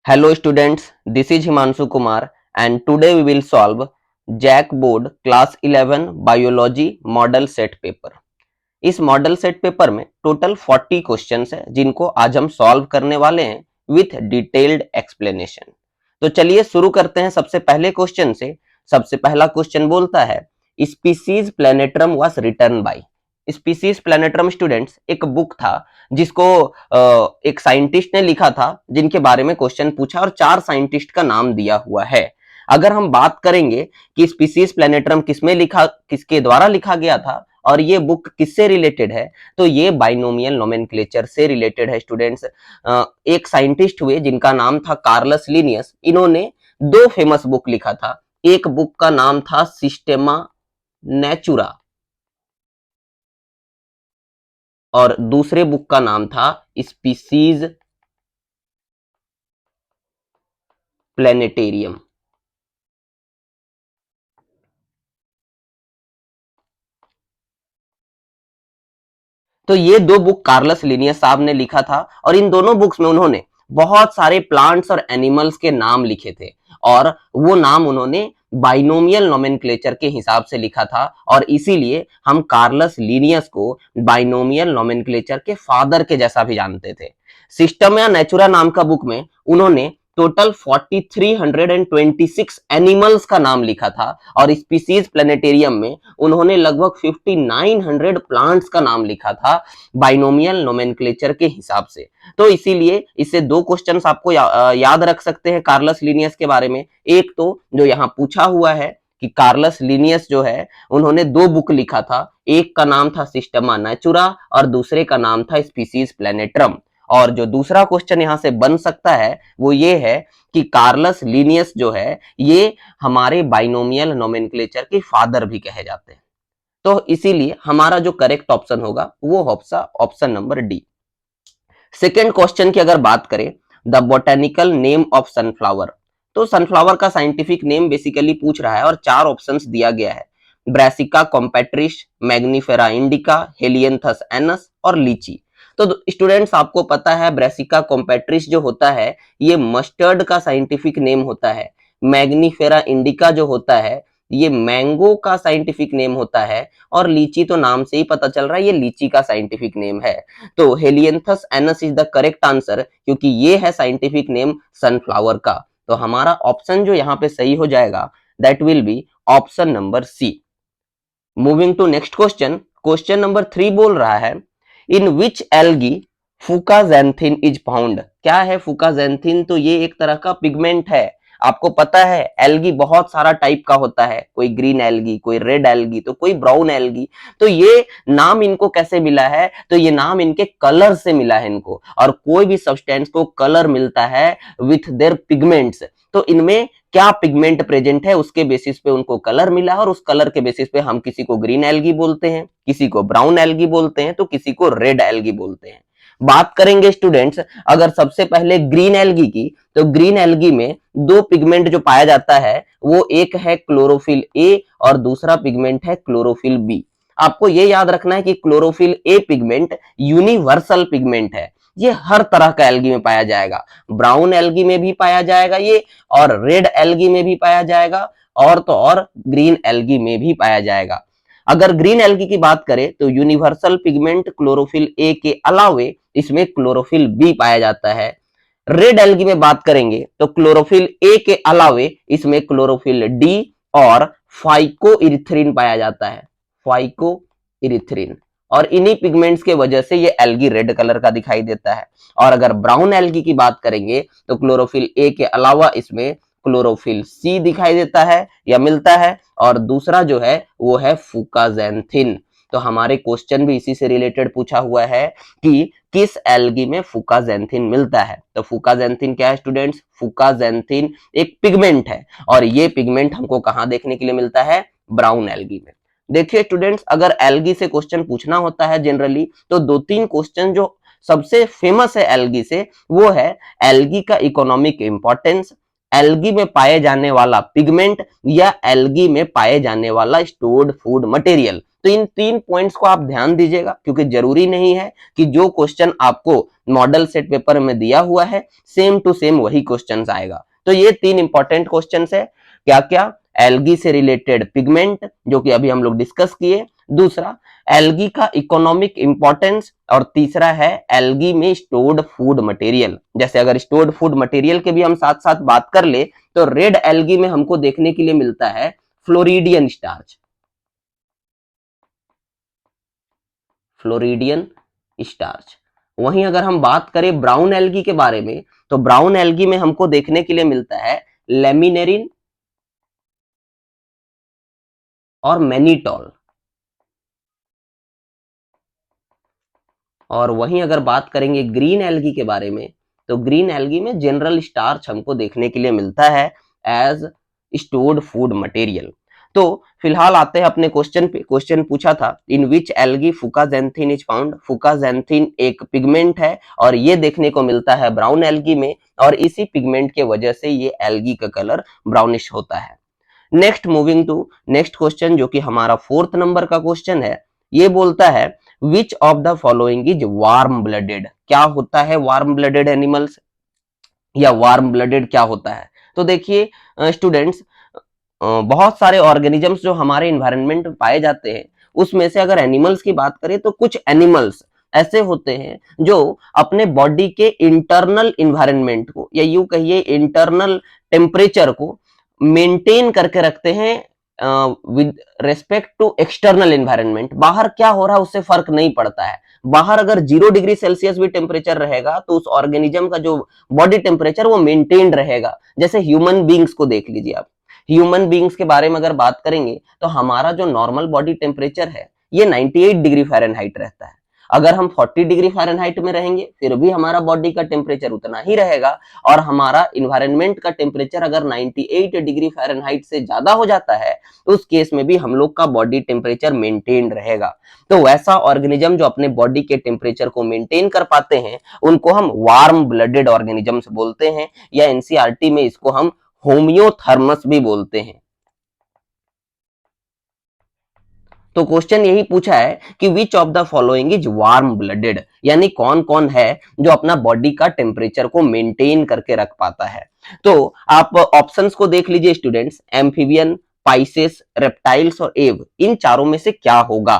Hello students, this is Himanshu Kumar and today we will solve Jack Board Class 11 Biology Model Set Paper। इस model set paper में total 40 questions है जिनको आज हम solve करने वाले हैं विथ डिटेल्ड एक्सप्लेनेशन। तो चलिए शुरू करते हैं सबसे पहले क्वेश्चन से। सबसे पहला क्वेश्चन बोलता है Species Plantarum was written by. Species Plantarum students एक बुक था जिसको एक साइंटिस्ट ने लिखा था, जिनके बारे में क्वेश्चन पूछा और 4 साइंटिस्ट का नाम दिया हुआ है। अगर हम बात करेंगे कि स्पीसीज प्लैनेट्रम किसके द्वारा लिखा गया था और ये बुक किससे रिलेटेड है, तो ये बाइनोमियल नोमेनक्लेचर से रिलेटेड है स्टूडेंट्स। एक साइंटिस्ट हुए जिनका नाम था कार्लस लिनियस। इन्होंने 2 फेमस बुक लिखा था। एक बुक का नाम था सिस्टेमा नेचुरा और दूसरे बुक का नाम था स्पीसीज प्लैनेटेरियम। तो ये 2 बुक कार्लस लिनियस साहब ने लिखा था और इन दोनों बुक्स में उन्होंने बहुत सारे प्लांट्स और एनिमल्स के नाम लिखे थे और वो नाम उन्होंने बाइनोमियल नोमेनक्लेचर के हिसाब से लिखा था और इसीलिए हम कार्लस लिनियस को बाइनोमियल नोमेनक्लेचर के फादर के जैसा भी जानते थे। सिस्टम या नेचुरा नाम का बुक में उन्होंने टोटल 4326 एनिमल्स का नाम लिखा था और स्पीसीज प्लैनेटेरियम में उन्होंने लगभग 5900 प्लांट्स का नाम लिखा था बाइनोमियल नोमेनक्लेचर के हिसाब से। तो इसीलिए इससे 2 क्वेश्चंस आपको याद रख सकते हैं कार्लस लिनियस के बारे में। एक तो जो यहाँ पूछा हुआ है कि कार्लस लिनियस जो है उन्होंने 2 बुक लिखा था, एक का नाम था सिस्टमा नेचुरा और दूसरे का नाम था स्पीसीज प्लैनेट्रम। और जो दूसरा क्वेश्चन यहां से बन सकता है वो ये है कि कार्लस लिनियस जो है ये हमारे बाइनोमियल नोमेनक्लेचर के फादर भी कहे जाते हैं। तो इसीलिए हमारा जो करेक्ट ऑप्शन होगा वो होगा option number D. Second question की अगर बात करें, the botanical name of sunflower. तो सनफ्लावर का साइंटिफिक नेम बेसिकली पूछ रहा है और 4 ऑप्शंस दिया गया है, Brassica campestris, Mangifera indica, Helianthus annuus और लीची। तो स्टूडेंट्स आपको पता है ब्रासिका कॉम्पेट्रिस जो होता है ये मस्टर्ड का साइंटिफिक नेम होता है। मैग्निफेरा इंडिका जो होता है ये मैंगो का साइंटिफिक नेम होता है और लीची तो नाम से ही पता चल रहा है ये लीची का साइंटिफिक नेम है। तो Helianthus anus is the correct answer क्योंकि ये है साइंटिफिक नेम सनफ्लावर का। तो हमारा ऑप्शन जो यहाँ पे सही हो जाएगा that will be option number C. Moving to next question, question number 3 बोल रहा है in which algae fucoxanthin is found. क्या है फुकाजेंथिन? तो ये एक तरह का पिगमेंट है। आपको पता है एल्गी बहुत सारा टाइप का होता है, कोई ग्रीन एल्गी, कोई रेड एल्गी, तो कोई ब्राउन एल्गी। तो ये नाम इनको कैसे मिला है? तो ये नाम इनके कलर से मिला है इनको, और कोई भी सब्सटेंस को कलर मिलता है विथ देयर पिगमेंट्स। तो इनमें क्या पिगमेंट प्रेजेंट है उसके बेसिस पे उनको कलर मिला है और उस कलर के बेसिस पे हम किसी को ग्रीन एल्गी बोलते हैं, किसी को ब्राउन एल्गी बोलते हैं, तो किसी को रेड एल्गी बोलते हैं। बात करेंगे स्टूडेंट्स अगर सबसे पहले ग्रीन एल्गी की, तो ग्रीन एल्गी में 2 पिगमेंट जो पाया जाता है वो एक है क्लोरोफिल ए और दूसरा पिगमेंट है क्लोरोफिल बी। आपको ये याद रखना है कि chlorophyll A pigment universal pigment है, ये हर तरह का एल्गी में पाया जाएगा। ब्राउन एल्गी में भी पाया जाएगा ये, और रेड एल्गी में भी पाया जाएगा, और तो और ग्रीन एल्गी में भी पाया जाएगा। अगर ग्रीन एल्गी की बात करें तो यूनिवर्सल पिगमेंट क्लोरोफिल ए के अलावे इसमें क्लोरोफिल बी पाया जाता है। रेड एल्गी में बात करेंगे तो क्लोरोफिल ए के अलावे इसमें क्लोरोफिल डी और फाइकोइरिथ्रिन पाया जाता है, फाइकोइरिथ्रिन। और इन्हीं पिगमेंट्स के वजह से ये एल्गी रेड कलर का दिखाई देता है। और अगर ब्राउन एल्गी की बात करेंगे तो क्लोरोफिल ए के अलावा इसमें क्लोरोफिल सी दिखाई देता है या मिलता है, और दूसरा जो है वो है फुकाजेंथिन। तो हमारे क्वेश्चन भी इसी से रिलेटेड पूछा हुआ है कि किस एल्गी में फुकाजेंथिन मिलता है। तो फुकाजेंथिन क्या है स्टूडेंट्स? फुकाजेंथिन एक पिगमेंट है और ये पिगमेंट हमको कहां देखने के लिए मिलता है? ब्राउन एल्गी में। देखिए स्टूडेंट्स अगर एल्गी से क्वेश्चन पूछना होता है जनरली तो 2-3 क्वेश्चन जो सबसे फेमस है एल्गी से वो है एल्गी का इकोनॉमिक इंपॉर्टेंस, एल्गी में पाए जाने वाला पिगमेंट, या एल्गी में पाए जाने वाला स्टोर्ड फूड मटेरियल। तो इन 3 पॉइंट्स को आप ध्यान दीजिएगा, क्योंकि जरूरी नहीं है कि जो क्वेश्चन आपको मॉडल सेट पेपर में दिया हुआ है सेम टू सेम वही क्वेश्चन आएगा। तो ये 3 इंपॉर्टेंट क्वेश्चन है। क्या क्या? एल्गी से रिलेटेड पिगमेंट, जो कि अभी हम लोग डिस्कस किए, दूसरा एल्गी का इकोनॉमिक इंपॉर्टेंस, और तीसरा है एल्गी में स्टोर्ड फूड मटेरियल। जैसे अगर स्टोर्ड फूड मटेरियल के भी हम साथ साथ बात कर ले तो रेड एल्गी में हमको देखने के लिए मिलता है फ्लोरिडियन स्टार्च, फ्लोरिडियन स्टार्च। वहीं अगर हम बात करें ब्राउन एल्गी के बारे में, तो ब्राउन एल्गी में हमको देखने के लिए मिलता है लेमिनेरिन और मैनीटॉल। और वहीं अगर बात करेंगे ग्रीन एल्गी के बारे में, तो ग्रीन एल्गी में जनरल स्टार्च हमको देखने के लिए मिलता है एज स्टोर्ड फूड मटेरियल। तो फिलहाल आते हैं अपने क्वेश्चन पे। क्वेश्चन पूछा था इन which algae fucoxanthin is found. फुकाजेंथिन एक पिगमेंट है और ये देखने को मिलता है ब्राउन एल्गी में, और इसी पिगमेंट के वजह से ये एल्गी का कलर ब्राउनिश होता है। Next, moving to next question, जो कि हमारा 4th नंबर का क्वेश्चन है। ये बोलता है which of the following is warm blooded. क्या होता है वार्म ब्लडेड एनिमल्स, या वार्म ब्लडेड क्या होता है? तो देखिए स्टूडेंट्स, बहुत सारे ऑर्गेनिजम्स जो हमारे इन्वायरमेंट में पाए जाते हैं, उसमें से अगर एनिमल्स की बात करें तो कुछ एनिमल्स ऐसे होते हैं जो अपने बॉडी के इंटरनल इन्वायरमेंट को, या यूं कहिए इंटरनल टेम्परेचर को मेंटेन करके रखते हैं with respect to external environment. बाहर क्या हो रहा है उससे फर्क नहीं पड़ता है। बाहर अगर 0 डिग्री सेल्सियस भी टेम्परेचर रहेगा तो उस ऑर्गेनिज्म का जो बॉडी टेम्परेचर वो मेंटेन रहेगा। जैसे ह्यूमन बींग्स को देख लीजिए आप। ह्यूमन बींग्स के बारे में अगर बात करेंगे तो हमारा जो नॉर्मल बॉडी टेम्परेचर है ये 98 डिग्री फ़ारेनहाइट रहता है। अगर हम 40 डिग्री फ़ारेनहाइट में रहेंगे फिर भी हमारा बॉडी का टेम्परेचर उतना ही रहेगा, और हमारा इन्वायरमेंट का टेम्परेचर अगर 98 डिग्री फ़ारेनहाइट से ज्यादा हो जाता है तो उस केस में भी हम लोग का बॉडी टेम्परेचर मेंटेन रहेगा। तो वैसा ऑर्गेनिज्म जो अपने बॉडी के टेम्परेचर को मेंटेन कर पाते हैं उनको हम वार्म ब्लडेड ऑर्गेनिजम्स बोलते हैं, या एनसीईआरटी में इसको हम होम्योथर्मस भी बोलते हैं। तो क्वेश्चन यही पूछा है कि which of the following is warm blooded, यानी कौन कौन है जो अपना बॉडी का टेम्परेचर को मेंटेन करके रख पाता है। तो आप ऑप्शंस को देख लीजिए स्टूडेंट्स, एम्फीबियन, पाइसेस, रेप्टाइल्स और एव, इन चारों में से क्या होगा?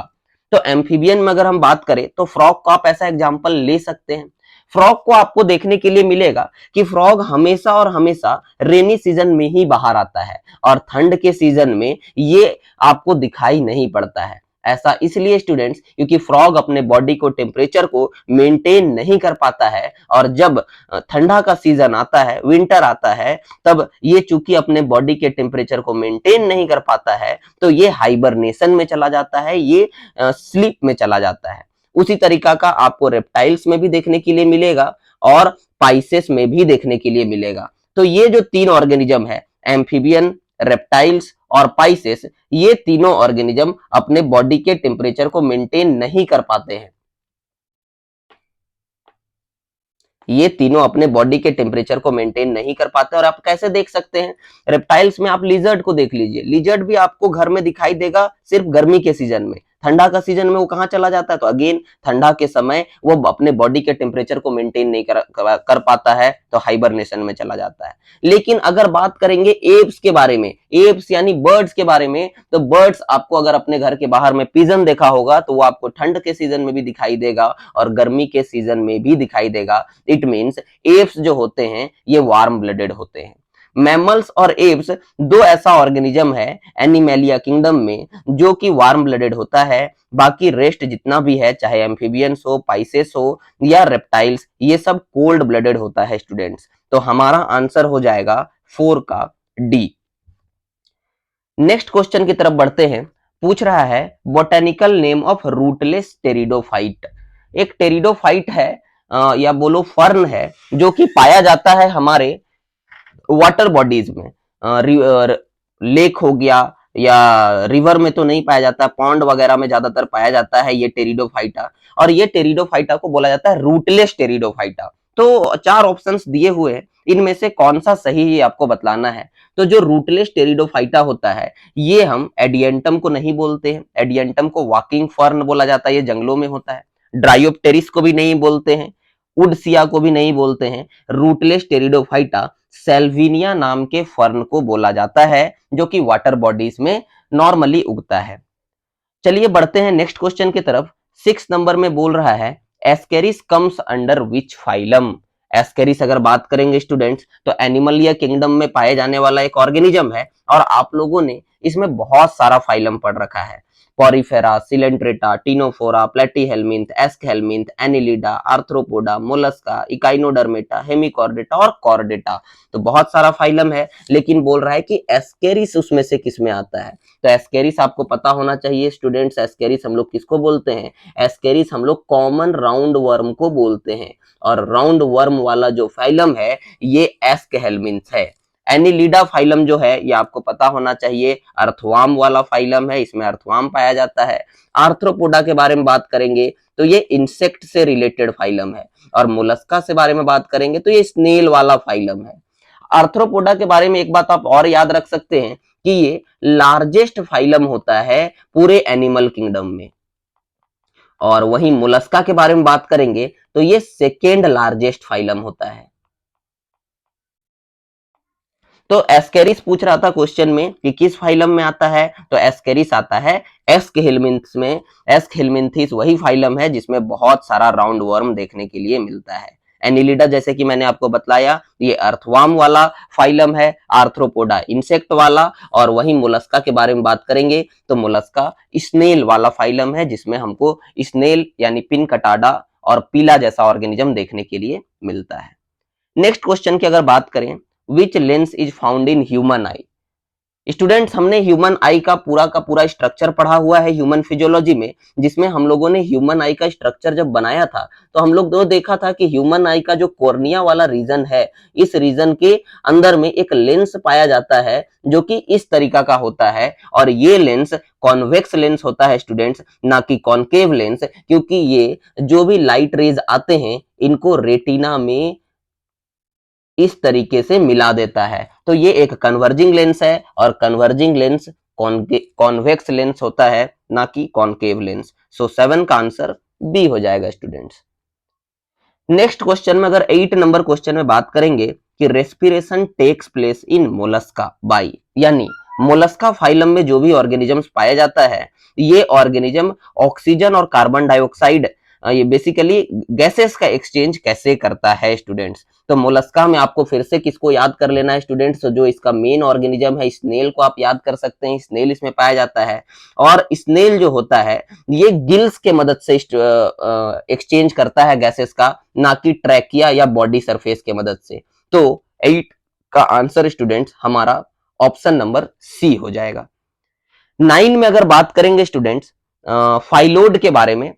तो एम्फीबियन में अगर हम बात करें तो फ्रॉग को आप ऐसा एग्जांपल ले सकते हैं। फ्रॉग को आपको देखने के लिए मिलेगा कि फ्रॉग हमेशा और हमेशा रेनी सीजन में ही बाहर आता है, और ठंड के सीजन में ये आपको दिखाई नहीं पड़ता है। ऐसा इसलिए स्टूडेंट्स क्योंकि फ्रॉग अपने बॉडी को टेम्परेचर को मेंटेन नहीं कर पाता है, और जब ठंडा का सीजन आता है, विंटर आता है, तब ये चूंकि अपने बॉडी के टेम्परेचर को मेंटेन नहीं कर पाता है तो ये हाइबरनेशन में चला जाता है, ये स्लीप में चला जाता है। उसी तरीका का आपको रेप्टाइल्स में भी देखने के लिए मिलेगा और पाइसेस में भी देखने के लिए मिलेगा। तो ये जो 3 ऑर्गेनिज्म है, एम्फीबियन, रेप्टाइल्स और पाइसेस, ये तीनों ऑर्गेनिज्म अपने बॉडी के टेम्परेचर को मेंटेन नहीं कर पाते हैं। ये तीनों अपने बॉडी के टेम्परेचर को मेंटेन नहीं कर पाते। और आप कैसे देख सकते हैं? रेप्टाइल्स में आप लिजर्ड को देख लीजिए। लिजर्ड भी आपको घर में दिखाई देगा सिर्फ गर्मी के सीजन में। ठंडा का सीजन में वो कहाँ चला जाता है? तो अगेन ठंडा के समय वो अपने बॉडी के टेम्परेचर को मेंटेन नहीं कर पाता है, तो हाइबरनेशन में चला जाता है। लेकिन अगर बात करेंगे एप्स के बारे में, एप्स यानी बर्ड्स के बारे में, तो बर्ड्स आपको अगर अपने घर के बाहर में पिजन देखा होगा तो वो आपको ठंड के सीजन में भी दिखाई देगा और गर्मी के सीजन में भी दिखाई देगा। इट मीन्स एप्स जो होते हैं ये वार्म ब्लडेड होते हैं। मैमल्स और एप्स दो ऐसा ऑर्गेनिज्म है एनिमेलिया किंगडम में जो कि वार्म ब्लडेड होता है। बाकी रेस्ट जितना भी है, चाहे एम्फीबियंस हो, पाइसेस हो या रेप्टाइल्स, ये सब कोल्ड ब्लडेड होता है स्टूडेंट्स। तो हमारा आंसर हो जाएगा 4 का डी। नेक्स्ट क्वेश्चन की तरफ बढ़ते हैं। पूछ रहा है botanical name of rootless pteridophyte. एक टेरिडोफाइट है या बोलो फर्न है जो कि पाया जाता है हमारे वाटर बॉडीज में। लेक हो गया या रिवर में तो नहीं पाया जाता, पॉन्ड वगैरह में ज्यादातर पाया जाता है ये टेरिडोफाइटा। और ये टेरिडोफाइटा को बोला जाता है रूटलेस टेरिडोफाइटा। तो 4 ऑप्शंस दिए हुए हैं, इनमें से कौन सा सही है आपको बतलाना है। तो जो रूटलेस टेरिडोफाइटा होता है ये हम एडियंटम को नहीं बोलते हैं, एडियंटम को वॉकिंग फर्न बोला जाता है, ये जंगलों में होता है। ड्रायोप्टेरिस को भी नहीं बोलते हैं, वुडसिया को भी नहीं बोलते हैं। रूटलेस टेरिडोफाइटा सेल्विनिया नाम के फर्न को बोला जाता है जो कि वाटर बॉडीज में नॉर्मली उगता है। चलिए बढ़ते हैं नेक्स्ट क्वेश्चन की तरफ। 6 नंबर में बोल रहा है Ascaris comes under which phylum. Ascaris अगर बात करेंगे स्टूडेंट्स तो एनिमल या किंगडम में पाए जाने वाला एक ऑर्गेनिज्म है और आप लोगों ने इसमें बहुत सारा फाइलम पढ़ रखा है। Porifera, Coelenterata, Ctenophora, Platyhelminth, Aschelminth, Annelida, Arthropoda, Mollusca, Echinodermata, Hemichordata और कॉर्डेटा। तो बहुत सारा फाइलम है, लेकिन बोल रहा है कि एस्केरिस उसमें से किस में आता है। तो एस्केरिस आपको पता होना चाहिए स्टूडेंट्स, एस्केरिस हम लोग किसको बोलते हैं? एस्केरिस हम लोग कॉमन राउंड वर्म को बोलते हैं और राउंड वर्म वाला जो फाइलम है ये एस्कहेल्मिंथ है। एनिलिडा फाइलम जो है ये आपको पता होना चाहिए, अर्थवार्म वाला फाइलम है, इसमें अर्थवार्म पाया जाता है। आर्थ्रोपोडा के बारे में बात करेंगे तो ये इंसेक्ट से रिलेटेड फाइलम है और मोलस्का से बारे में बात करेंगे तो ये स्नेल वाला फाइलम है। आर्थ्रोपोडा के बारे में एक बात आप और याद रख सकते हैं कि ये लार्जेस्ट फाइलम होता है पूरे एनिमल किंगडम में, और वहीं मोलस्का के बारे में बात करेंगे तो ये सेकेंड लार्जेस्ट फाइलम होता है। तो एस्केरिस पूछ रहा था क्वेश्चन में कि किस फाइलम में आता है, तो एस्केरिस आता है एस्कहेल्मिंथ्स में। एस्कहेल्मिंथिस वही फाइलम है जिसमें बहुत सारा राउंड वर्म देखने के लिए मिलता है। एनिलिडा जैसे कि मैंने आपको बतलाया ये अर्थवार्म वाला फाइलम है, आर्थ्रोपोडा इंसेक्ट वाला, और वही मोलस्का के बारे में बात करेंगे तो मोलस्का स्नेल वाला फाइलम है जिसमें हमको स्नेल यानी पिनकटाडा और पीला जैसा ऑर्गेनिज्म देखने के लिए मिलता है। नेक्स्ट क्वेश्चन की अगर बात करें, which lens is found in human I. Students हमने ह्यूमन आई का पूरा स्ट्रक्चर पढ़ा हुआ है ह्यूमन फिजियोलॉजी में, जिसमें हम लोगों ने ह्यूमन आई का स्ट्रक्चर जब बनाया था तो हम लोग देखा था कि ह्यूमन आई का जो कॉर्निया वाला रीजन है, इस रीजन के अंदर में एक लेंस पाया जाता है जो कि इस तरीका का होता है, और ये लेंस कॉन्वेक्स लेंस होता है स्टूडेंट्स, ना कि कॉनकेव लेंस, क्योंकि ये जो भी लाइट रेज आते हैं इनको रेटिना में इस तरीके से मिला देता है। तो ये एक कन्वर्जिंग लेंस है और कन्वर्जिंग लेंस कॉन्वेक्स लेंस होता है, ना कि कॉनकेव लेंस। सो 7 का आंसर बी हो जाएगा स्टूडेंट्स। नेक्स्ट क्वेश्चन में अगर 8 नंबर क्वेश्चन में बात करेंगे कि respiration takes place in Mollusca by, यानी मोलस्का फाइलम में जो भी ऑर्गेनिजम्स पाया जाता है ये ऑर्गेनिज्म ऑक्सीजन और कार्बन डाइऑक्साइड ये बेसिकली गैसेस का एक्सचेंज कैसे करता है स्टूडेंट्स। तो मोलस्का में आपको फिर से किसको याद कर लेना है स्टूडेंट्स, जो इसका मेन ऑर्गेनिज्म है स्नेल को आप याद कर सकते हैं, स्नेल इसमें पाया जाता है, और स्नेल जो होता है ये गिल्स के मदद से एक्सचेंज करता है गैसेस का, ना कि ट्रैकिया या बॉडी सरफेस के मदद से। तो 8 का आंसर स्टूडेंट्स हमारा ऑप्शन नंबर सी हो जाएगा। 9 में अगर बात करेंगे स्टूडेंट्स फाइलोड के बारे में,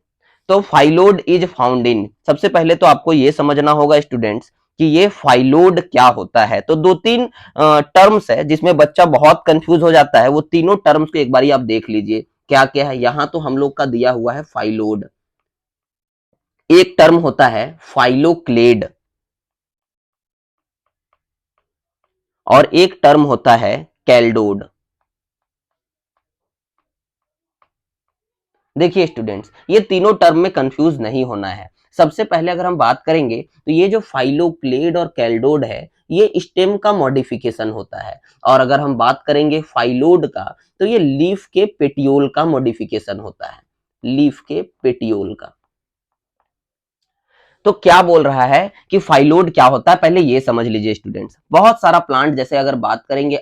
तो फाइलोड इज फाउंड इन, सबसे पहले तो आपको यह समझना होगा स्टूडेंट्स कि ये फाइलोड क्या होता है। तो 2-3 टर्म्स है जिसमें बच्चा बहुत कंफ्यूज हो जाता है, वो तीनों टर्म्स को एक बार आप देख लीजिए क्या क्या है। यहां तो हम लोग का दिया हुआ है फाइलोड, एक टर्म होता है फाइलोक्लेड और एक टर्म होता है कैल्डोड। देखिए स्टूडेंट्स ये तीनों टर्म में कंफ्यूज नहीं होना है। सबसे पहले अगर हम बात करेंगे तो ये जो फाइलोक्लेड और कैल्डोड है ये स्टेम का मॉडिफिकेशन होता है, और अगर हम बात करेंगे फाइलोड का तो ये लीफ के पेटियोल का मॉडिफिकेशन होता है, लीफ के पेटियोल का। तो क्या बोल रहा है कि फाइलोड क्या होता है, पहले ये समझ लीजिए स्टूडेंट्स। बहुत सारा प्लांट, जैसे अगर बात करेंगे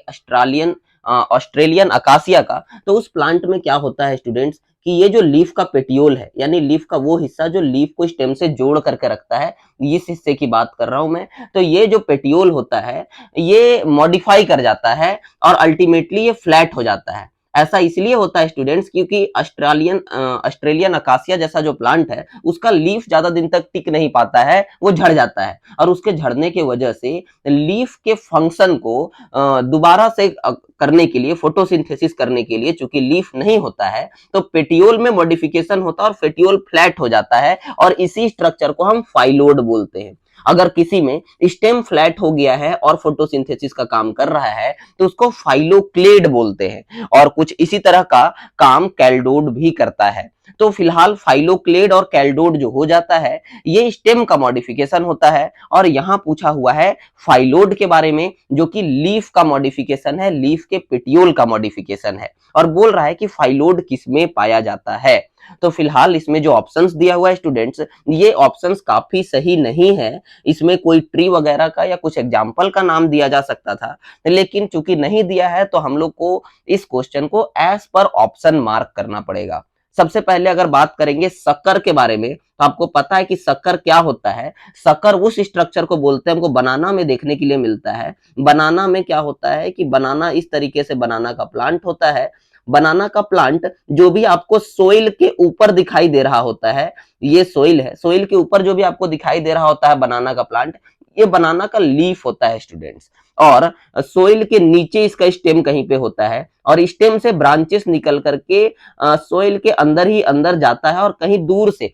ऑस्ट्रेलियन अकासिया का, तो उस प्लांट में क्या होता है स्टूडेंट्स कि ये जो लीफ का पेटियोल है, यानी लीफ का वो हिस्सा जो लीफ को स्टेम से जोड़ करके रखता है, इस हिस्से की बात कर रहा हूं मैं। तो ये जो पेटियोल होता है ये मॉडिफाई कर जाता है और अल्टीमेटली ये फ्लैट हो जाता है। ऐसा इसलिए होता है स्टूडेंट्स क्योंकि ऑस्ट्रेलियन अकासिया जैसा जो प्लांट है उसका लीफ ज्यादा दिन तक टिक नहीं पाता है, वो झड़ जाता है, और उसके झड़ने की वजह से लीफ के फंक्शन को दोबारा से करने के लिए, फोटोसिंथेसिस करने के लिए, चूंकि लीफ नहीं होता है तो पेटियोल में मॉडिफिकेशन होता है और पेटियोल फ्लैट हो जाता है, और इसी स्ट्रक्चर को हम फाइलोड बोलते हैं। अगर किसी में स्टेम फ्लैट हो गया है और फोटोसिंथेसिस का काम कर रहा है तो उसको फाइलोक्लेड बोलते हैं, और कुछ इसी तरह का काम कैल्डोड भी करता है। तो फिलहाल फाइलोक्लेड और कैल्डोड जो हो जाता है ये स्टेम का मॉडिफिकेशन होता है, और यहां पूछा हुआ है फाइलोड के बारे में जो कि लीफ का मॉडिफिकेशन है, लीफ के पेटियोल का मॉडिफिकेशन है, और बोल रहा है कि फाइलोड किसमें पाया जाता है। तो फिलहाल इसमें जो ऑप्शंस दिया हुआ है स्टूडेंट्स, ये ऑप्शंस काफी सही नहीं है। इसमें कोई ट्री वगैरह का या कुछ एग्जाम्पल का नाम दिया जा सकता था, लेकिन चूंकि नहीं दिया है तो हम लोग को इस क्वेश्चन को एज पर ऑप्शन मार्क करना पड़ेगा। सबसे पहले अगर बात करेंगे शक्कर के बारे में, तो आपको पता है कि शक्कर क्या होता है। शक्कर उस स्ट्रक्चर को बोलते हैं, हमको बनाना में देखने के लिए मिलता है। बनाना में क्या होता है कि बनाना इस तरीके से बनाना का प्लांट होता है। बनाना का प्लांट जो भी आपको सोइल के ऊपर दिखाई दे रहा होता है, ये सोइल है, सोइल के ऊपर जो भी आपको दिखाई दे रहा होता है बनाना का प्लांट, ये बनाना का लीफ होता है स्टूडेंट्स। और सोइल के नीचे इसका स्टेम कहीं पे होता है, और स्टेम से ब्रांचेस निकल करके सोइल के अंदर ही अंदर जाता है, और कहीं दूर से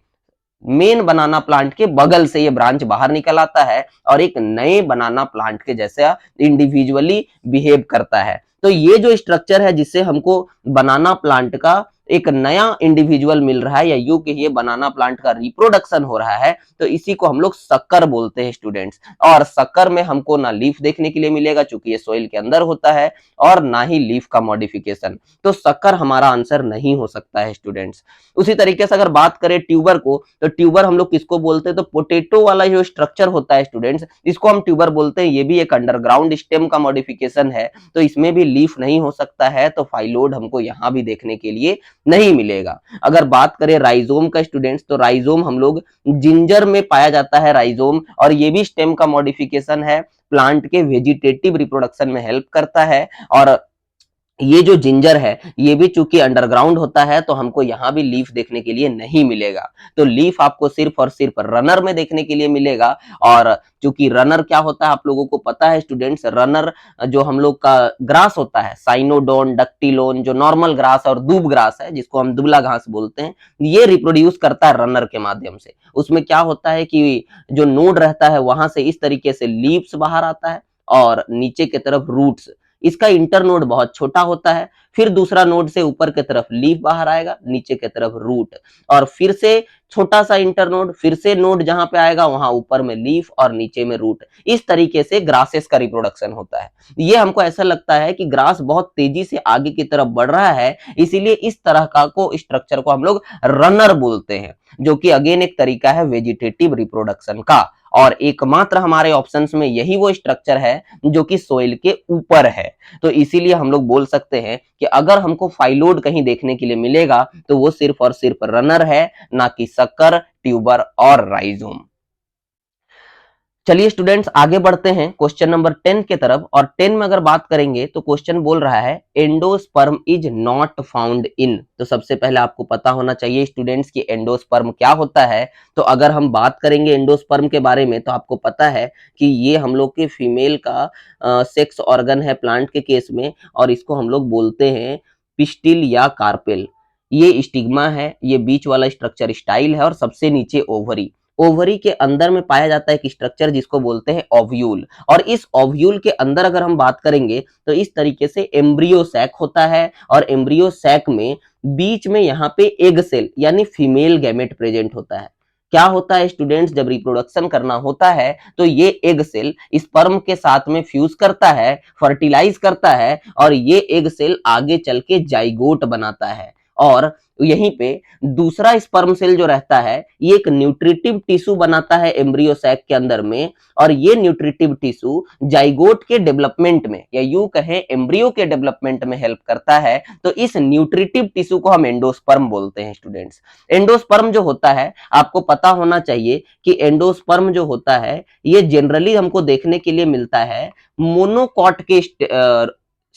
मेन बनाना प्लांट के बगल से ये ब्रांच बाहर निकल आता है और एक नए बनाना प्लांट के जैसा इंडिविजुअली बिहेव करता है। तो ये जो स्ट्रक्चर है जिससे हमको बनाना प्लांट का एक नया इंडिविजुअल मिल रहा है, या यूं कि ये बनाना प्लांट का रिप्रोडक्शन हो रहा है, तो इसी को हम लोग शक्कर बोलते हैं स्टूडेंट्स। और शक्कर में हमको ना लीफ देखने के लिए मिलेगा चूंकि ये सोइल के अंदर होता है, और ना ही लीफ का मॉडिफिकेशन, तो शक्कर हमारा आंसर नहीं हो सकता है स्टूडेंट्स। उसी तरीके से अगर बात करें ट्यूबर को, तो ट्यूबर हम लोग किसको बोलते हैं, तो पोटैटो वाला जो स्ट्रक्चर होता है स्टूडेंट्स, इसको हम ट्यूबर बोलते हैं। ये भी एक अंडरग्राउंड स्टेम का मॉडिफिकेशन है, तो इसमें भी लीफ नहीं हो सकता है, तो फाइलोड हमको यहां भी देखने के लिए नहीं मिलेगा। अगर बात करें राइजोम का स्टूडेंट्स, तो राइजोम हम लोग जिंजर में पाया जाता है राइजोम, और ये भी स्टेम का मॉडिफिकेशन है, प्लांट के वेजिटेटिव रिप्रोडक्शन में हेल्प करता है। और ये जो जिंजर है ये भी चूंकि अंडरग्राउंड होता है, तो हमको यहां भी लीफ देखने के लिए नहीं मिलेगा। तो लीफ आपको सिर्फ और सिर्फ रनर में देखने के लिए मिलेगा। और चूंकि रनर क्या होता है आप लोगों को पता है स्टूडेंट्स, रनर जो हम लोग का ग्रास होता है, साइनोडोन, डक्टिलोन, जो नॉर्मल ग्रास और दूब ग्रास है जिसको हम दुबला घास बोलते हैं, ये रिप्रोड्यूस करता है रनर के माध्यम से। उसमें क्या होता है कि जो नोड रहता है वहां से इस तरीके से लीव्स बाहर आता है, और नीचे की तरफ रूट्स। इसका इंटरनोड बहुत छोटा होता है, फिर दूसरा नोड से ऊपर की तरफ लीफ बाहर आएगा, नीचे की तरफ रूट, और फिर से छोटा सा इंटरनोड, फिर से नोड जहां पे आएगा वहां ऊपर में लीफ और नीचे में रूट। इस तरीके से ग्रासेस का रिप्रोडक्शन होता है। ये हमको ऐसा लगता है कि ग्रास बहुत तेजी से आगे की तरफ बढ़ रहा है, इसीलिए इस तरह का को स्ट्रक्चर को हम लोग रनर बोलते हैं, जो कि अगेन एक तरीका है वेजिटेटिव रिप्रोडक्शन का। और एकमात्र हमारे ऑप्शंस में यही वो स्ट्रक्चर है जो कि सोइल के ऊपर है। तो इसीलिए हम लोग बोल सकते हैं कि अगर हमको फाइलोड कहीं देखने के लिए मिलेगा तो वो सिर्फ और सिर्फ रनर है, ना कि शक्कर, ट्यूबर और राइजोम। चलिए स्टूडेंट्स आगे बढ़ते हैं क्वेश्चन नंबर 10 के तरफ। और 10 में अगर बात करेंगे तो क्वेश्चन बोल रहा है endosperm is not found in. तो सबसे पहले आपको पता होना चाहिए स्टूडेंट्स कि एंडोस्पर्म क्या होता है। तो अगर हम बात करेंगे एंडोस्पर्म के बारे में तो आपको पता है कि ये हम लोग के फीमेल का सेक्स ऑर्गन है प्लांट के केस में, और इसको हम लोग बोलते हैं पिस्टिल या कार्पेल। ये स्टिग्मा है, ये बीच वाला स्ट्रक्चर स्टाइल है, और सबसे नीचे ओवरी। ओवरी के अंदर में पाया जाता है एक स्ट्रक्चर जिसको बोलते हैं ओव्यूल। और इस ओव्यूल के अंदर अगर हम बात करेंगे तो इस तरीके से एम्ब्रियो सैक होता है, और एम्ब्रियो सैक में बीच में यहाँ पे एग सेल यानी फीमेल गैमेट प्रेजेंट होता है। क्या होता है स्टूडेंट्स, जब रिप्रोडक्शन करना होता है तो ये एग सेल स्पर्म के साथ में फ्यूज करता है, फर्टिलाइज करता है, और ये एग सेल आगे चल के जाइगोट बनाता है। और यहीं पे दूसरा स्पर्म सेल जो रहता है ये एक न्यूट्रिटिव टिश्यू बनाता है एम्ब्रियो सैक के अंदर में, और ये न्यूट्रिटिव टिश्यू जाइगोट के डेवलपमेंट में या यूं कहें एम्ब्रियो के डेवलपमेंट में हेल्प करता है। तो इस न्यूट्रिटिव टिश्यू को हम एंडोस्पर्म बोलते हैं स्टूडेंट्स। एंडोस्पर्म जो होता है आपको पता होना चाहिए कि एंडोस्पर्म जो होता है ये जनरली हमको देखने के लिए मिलता है मोनोकॉट के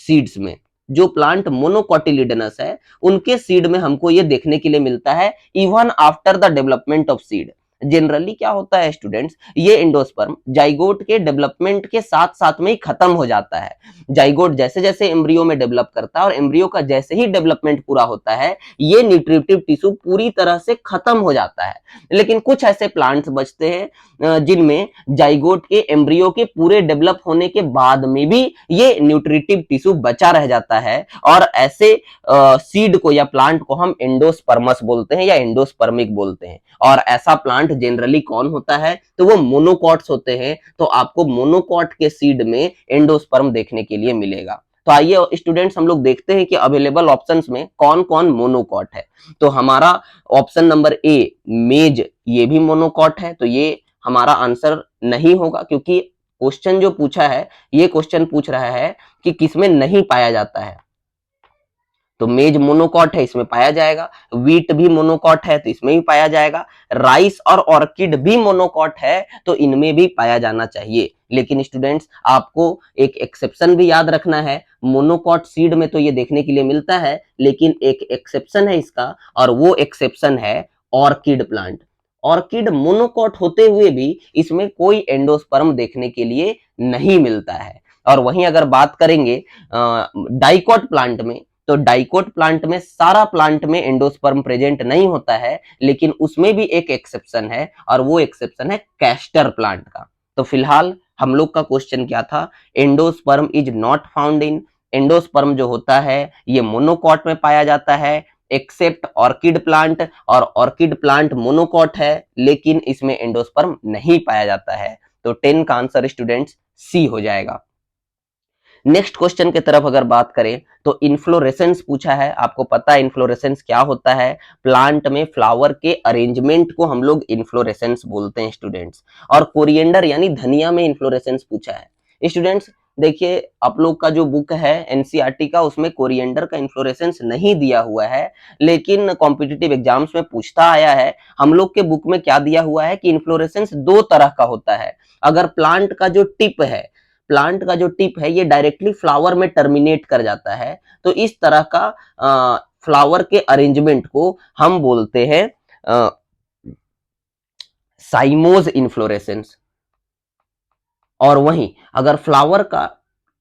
सीड्स में। जो प्लांट मोनोकोटिलिडनस है उनके सीड में हमको ये देखने के लिए मिलता है even after the development of seed. Generally क्या होता है स्टूडेंट्स, ये एंडोस्पर्म जाइगोट के डेवलपमेंट के साथ साथ में ही खत्म हो जाता है। जाइगोट जैसे जैसे एम्ब्रियो में डेवलप करता है और एम्ब्रियो का जैसे ही डेवलपमेंट पूरा होता है, ये न्यूट्रिटिव टिश्यू पूरी तरह से खत्म हो जाता है। लेकिन कुछ ऐसे प्लांट्स बचते हैं जिनमें जाइगोट के एम्ब्रियो के पूरे डेवलप होने के बाद में भी ये न्यूट्रिटिव टिश्यू बचा रह जाता है, और ऐसे सीड को या प्लांट को हम एंडोस्पर्मस बोलते हैं या एंडोस्पर्मिक बोलते हैं। और ऐसा प्लांट जनरली कौन होता है, तो वो मोनोकॉट्स होते हैं। तो आपको मोनोकॉट के सीड में एंडोस्पर्म देखने के लिए मिलेगा। तो आइए स्टूडेंट्स हम लोग देखते हैं कि अवेलेबल ऑप्शंस में कौन कौन मोनोकॉट है। तो हमारा ऑप्शन नंबर ए मेज, ये भी मोनोकॉट है। तो ये हमारा आंसर नहीं होगा, क्योंकि क्वेश्चन जो पूछा है, ये क्वेश्चन पूछ रहा है कि किसमें नहीं पाया जाता है। तो मेज मोनोकॉट है, इसमें पाया जाएगा। वीट भी मोनोकॉट है, तो इसमें भी पाया जाएगा। राइस और ऑर्किड भी मोनोकॉट है, तो इनमें भी पाया जाना चाहिए। लेकिन स्टूडेंट्स आपको एक एक्सेप्शन भी याद रखना है। मोनोकॉट सीड में तो ये देखने के लिए मिलता है, लेकिन एक एक्सेप्शन है इसका, और वो एक्सेप्शन है ऑर्किड प्लांट। ऑर्किड मोनोकॉट होते हुए भी इसमें कोई एंडोस्पर्म देखने के लिए नहीं मिलता है। और वहीं अगर बात करेंगे डाइकॉट प्लांट में, तो डाइकोट प्लांट में सारा प्लांट में एंडोस्पर्म प्रेजेंट नहीं होता है, लेकिन उसमें भी एक एक्सेप्शन है, और वो एक्सेप्शन है कैस्टर प्लांट का। तो फिलहाल हम लोग का क्वेश्चन क्या था, endosperm is not found in. Endosperm जो होता है ये मोनोकॉट में पाया जाता है, एक्सेप्ट ऑर्किड प्लांट, और ऑर्किड प्लांट मोनोकॉट है, लेकिन इसमें एंडोस्पर्म नहीं पाया जाता है। तो 10 का आंसर स्टूडेंट्स सी हो जाएगा। नेक्स्ट क्वेश्चन की तरफ अगर बात करें, तो इन्फ्लोरेसेंस पूछा है। आपको पता है इन्फ्लोरेसेंस क्या होता है, प्लांट में फ्लावर के अरेंजमेंट को हम लोग इन्फ्लोरेसेंस बोलते हैं स्टूडेंट्स। और कोरिएंडर यानी धनिया में इन्फ्लोरेसेंस पूछा है स्टूडेंट्स। देखिए आप लोग का जो बुक है एनसीईआरटी का, उसमें कोरिएंडर का इन्फ्लोरेसेंस नहीं दिया हुआ है, लेकिन कॉम्पिटिटिव एग्जाम्स में पूछता आया है। हम लोग के बुक में क्या दिया हुआ है कि इन्फ्लोरेसेंस दो तरह का होता है। अगर प्लांट का जो टिप है ये डायरेक्टली फ्लावर में टर्मिनेट कर जाता है, तो इस तरह का फ्लावर के अरेंजमेंट को हम बोलते हैं साइमोज इन्फ्लोरेसेंस। और वहीं अगर फ्लावर का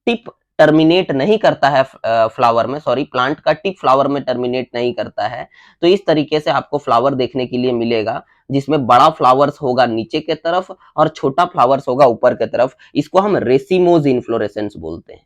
टिप टर्मिनेट नहीं करता है फ्लावर में, सॉरी प्लांट का टिप फ्लावर में टर्मिनेट नहीं करता है, तो इस तरीके से आपको फ्लावर देखने के लिए मिलेगा, जिसमें बड़ा फ्लावर्स होगा नीचे के तरफ और छोटा फ्लावर्स होगा ऊपर के तरफ। इसको हम रेसिमोज इन्फ्लोरेसेंस बोलते हैं।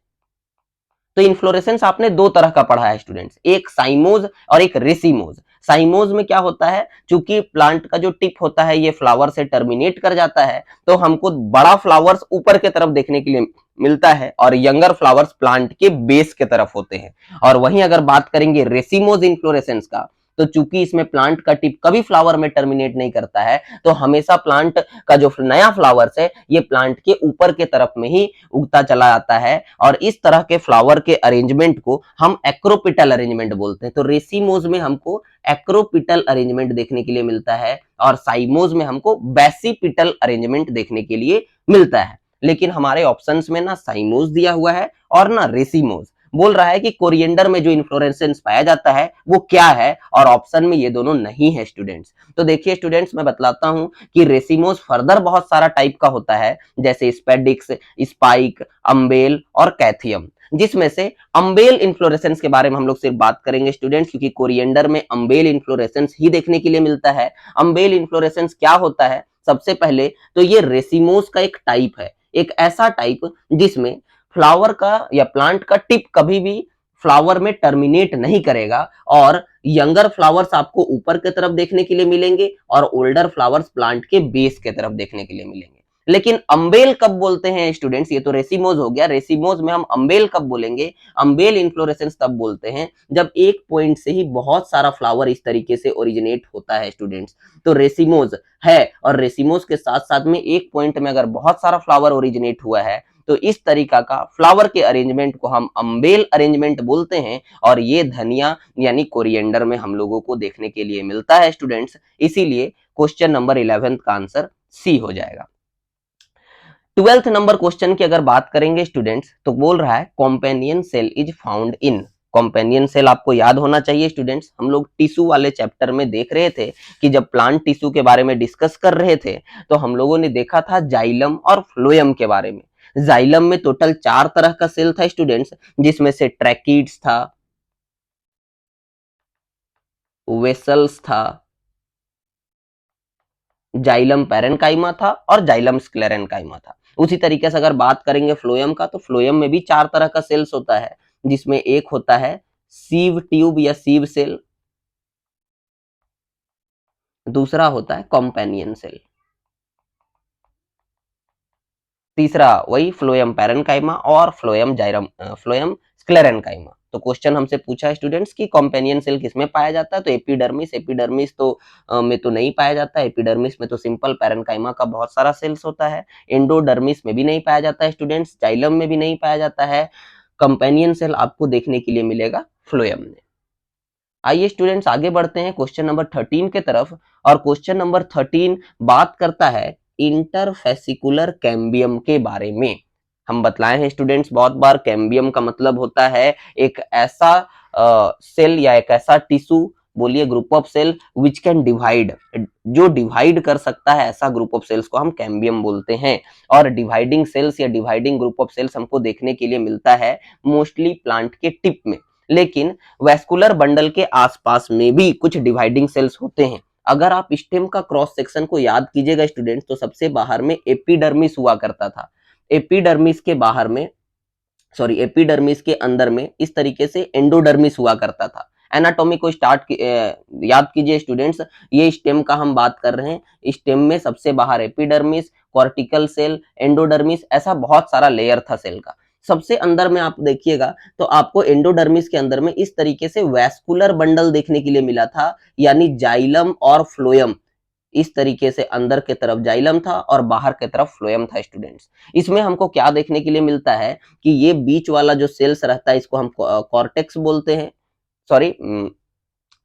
तो इन्फ्लोरेसेंस आपने दो तरह का पढ़ा है स्टूडेंट्स, एक साइमोज और एक रेसिमोज। साइमोज में क्या होता है, चूंकि प्लांट का जो टिप होता है ये फ्लावर से टर्मिनेट कर जाता है, तो हमको बड़ा फ्लावर्स ऊपर के तरफ देखने के लिए मिलता है, और यंगर फ्लावर्स प्लांट के बेस के तरफ होते हैं। और वहीं अगर बात करेंगे रेसिमोज इन्फ्लोरेसेंस का, तो चूंकि इसमें प्लांट का टिप कभी फ्लावर में टर्मिनेट नहीं करता है, तो हमेशा प्लांट का जो नया फ्लावर्स है ये प्लांट के ऊपर के तरफ में ही उगता चला आता है। और इस तरह के फ्लावर के अरेंजमेंट को हम एक्रोपिटल अरेंजमेंट बोलते हैं। तो रेसिमोज में हमको एक्रोपिटल अरेंजमेंट देखने के लिए मिलता है, और साइमोज में हमको बेसिपिटल अरेंजमेंट देखने के लिए मिलता है। लेकिन हमारे ऑप्शंस में ना साइमोज दिया हुआ है और ना रेसिमोज। बोल रहा है कि कोरिएंडर में जो इन्फ्लोरेसेंस पाया जाता है वो क्या है, और ऑप्शन में ये दोनों नहीं है स्टूडेंट्स। तो देखिए स्टूडेंट्स मैं बतलाता हूं कि रेसिमोज फर्दर बहुत सारा टाइप का होता है, जैसे स्पेडिक्स, स्पाइक, अम्बेल और कैथियम, जिसमें से अम्बेल इन्फ्लोरेसेंस के बारे में हम लोग सिर्फ बात करेंगे स्टूडेंट्स, क्योंकि कोरिएंडर में अम्बेल इन्फ्लोरेसेंस ही देखने के लिए मिलता है। अम्बेल इन्फ्लोरेसेंस क्या होता है, सबसे पहले तो ये रेसिमोज का एक टाइप है, एक ऐसा टाइप जिसमें फ्लावर का या प्लांट का टिप कभी भी फ्लावर में टर्मिनेट नहीं करेगा, और यंगर फ्लावर्स आपको ऊपर की तरफ देखने के लिए मिलेंगे और ओल्डर फ्लावर्स प्लांट के बेस के तरफ देखने के लिए मिलेंगे। लेकिन अम्बेल कब बोलते हैं स्टूडेंट्स, ये तो रेसिमोज हो गया, रेसिमोज में हम अम्बेल कब बोलेंगे, अम्बेल इन्फ्लोरेसेंस तब बोलते हैं जब एक पॉइंट से ही बहुत सारा फ्लावर इस तरीके से ओरिजिनेट होता है स्टूडेंट्स। तो रेसिमोज है, और रेसिमोज के साथ साथ में एक पॉइंट में अगर बहुत सारा फ्लावर ओरिजिनेट हुआ है, तो इस तरीका का फ्लावर के अरेंजमेंट को हम अम्बेल अरेंजमेंट बोलते हैं। और ये धनिया यानी कोरिएंडर में हम लोगों को देखने के लिए मिलता है स्टूडेंट्स। इसीलिए क्वेश्चन नंबर 11 का आंसर सी हो जाएगा। 12th नंबर क्वेश्चन की अगर बात करेंगे स्टूडेंट्स, तो बोल रहा है companion cell is found in. Companion cell आपको याद होना चाहिए स्टूडेंट्स, हम लोग टिश्यू वाले चैप्टर में देख रहे थे कि जब प्लांट टिश्यू के बारे में डिस्कस कर रहे थे तो हम लोगों ने देखा था जाइलम और फ्लोएम के बारे में। जाइलम में टोटल 4 तरह का सेल था स्टूडेंट्स, जिसमें से ट्रैकिड्स था, वेसल्स था, जाइलम पैरेन्काइमा था और जाइलम स्क्लेरेन्काइमा था। उसी तरीके से अगर बात करेंगे फ्लोएम का, तो फ्लोएम में भी 4 तरह का सेल्स होता है, जिसमें एक होता है सीव ट्यूब या सीव सेल, दूसरा होता है कॉम्पेनियन सेल, तीसरा वही फ्लोएम पैरेन्काइमा और फ्लोएम स्क्लेरेन्काइमा। तो क्वेश्चन हमसे पूछा है स्टूडेंट्स कि कॉम्पेनियन सेल किसमें पाया जाता है, तो एपिडर्मिस तो में तो नहीं पाया जाता है, एपिडर्मिस में तो सिंपल पैरेन्काइमा का बहुत सारा सेल्स होता है, एंडोडर्मिस में भी नहीं पाया जाता है स्टूडेंट्स, जाइलम में भी नहीं पाया जाता है, कंपेनियन सेल आपको देखने के लिए मिलेगा फ्लोएम में। आइए स्टूडेंट्स आगे बढ़ते हैं क्वेश्चन नंबर 13 के तरफ, और क्वेश्चन नंबर 13 बात करता है इंटरफेसिकुलर कैम्बियम के बारे में। हम बतलाए हैं स्टूडेंट्स बहुत बार, कैम्बियम का मतलब होता है एक ऐसा सेल या एक ऐसा टिश्यू, बोलिए group of cell which can divide, जो डिवाइड कर सकता है, ऐसा ग्रुप ऑफ सेल्स को हम कैम्बियम बोलते हैं। और डिवाइडिंग सेल्स या डिवाइडिंग ग्रुप ऑफ सेल्स हमको देखने के लिए मिलता है मोस्टली प्लांट के टिप में, लेकिन वैस्कुलर बंडल के आसपास में भी कुछ डिवाइडिंग सेल्स होते हैं। अगर आप स्टेम का क्रॉस सेक्शन को याद कीजिएगा स्टूडेंट्स, तो सबसे बाहर में एपिडर्मिस हुआ करता था, एपिडर्मिस के बाहर में, सॉरी एपिडर्मिस के अंदर में इस तरीके से एंडोडर्मिस हुआ करता था। एनाटॉमी को याद कीजिए स्टूडेंट्स, ये स्टेम का हम बात कर रहे हैं, स्टेम में सबसे बाहर एपिडर्मिस, कॉर्टिकल सेल, एंडोडर्मिस, ऐसा बहुत सारा लेयर था सेल का। सबसे अंदर में आप देखिएगा तो आपको एंडोडर्मिस के अंदर में इस तरीके से वैस्कुलर बंडल देखने के लिए मिला था, यानी जाइलम और फ्लोएम, इस तरीके से अंदर के तरफ जाइलम था और बाहर के तरफ फ्लोएम था स्टूडेंट्स। इसमें हमको क्या देखने के लिए मिलता है कि ये बीच वाला जो सेल्स रहता है इसको हम कॉर्टेक्स बोलते हैं, सॉरी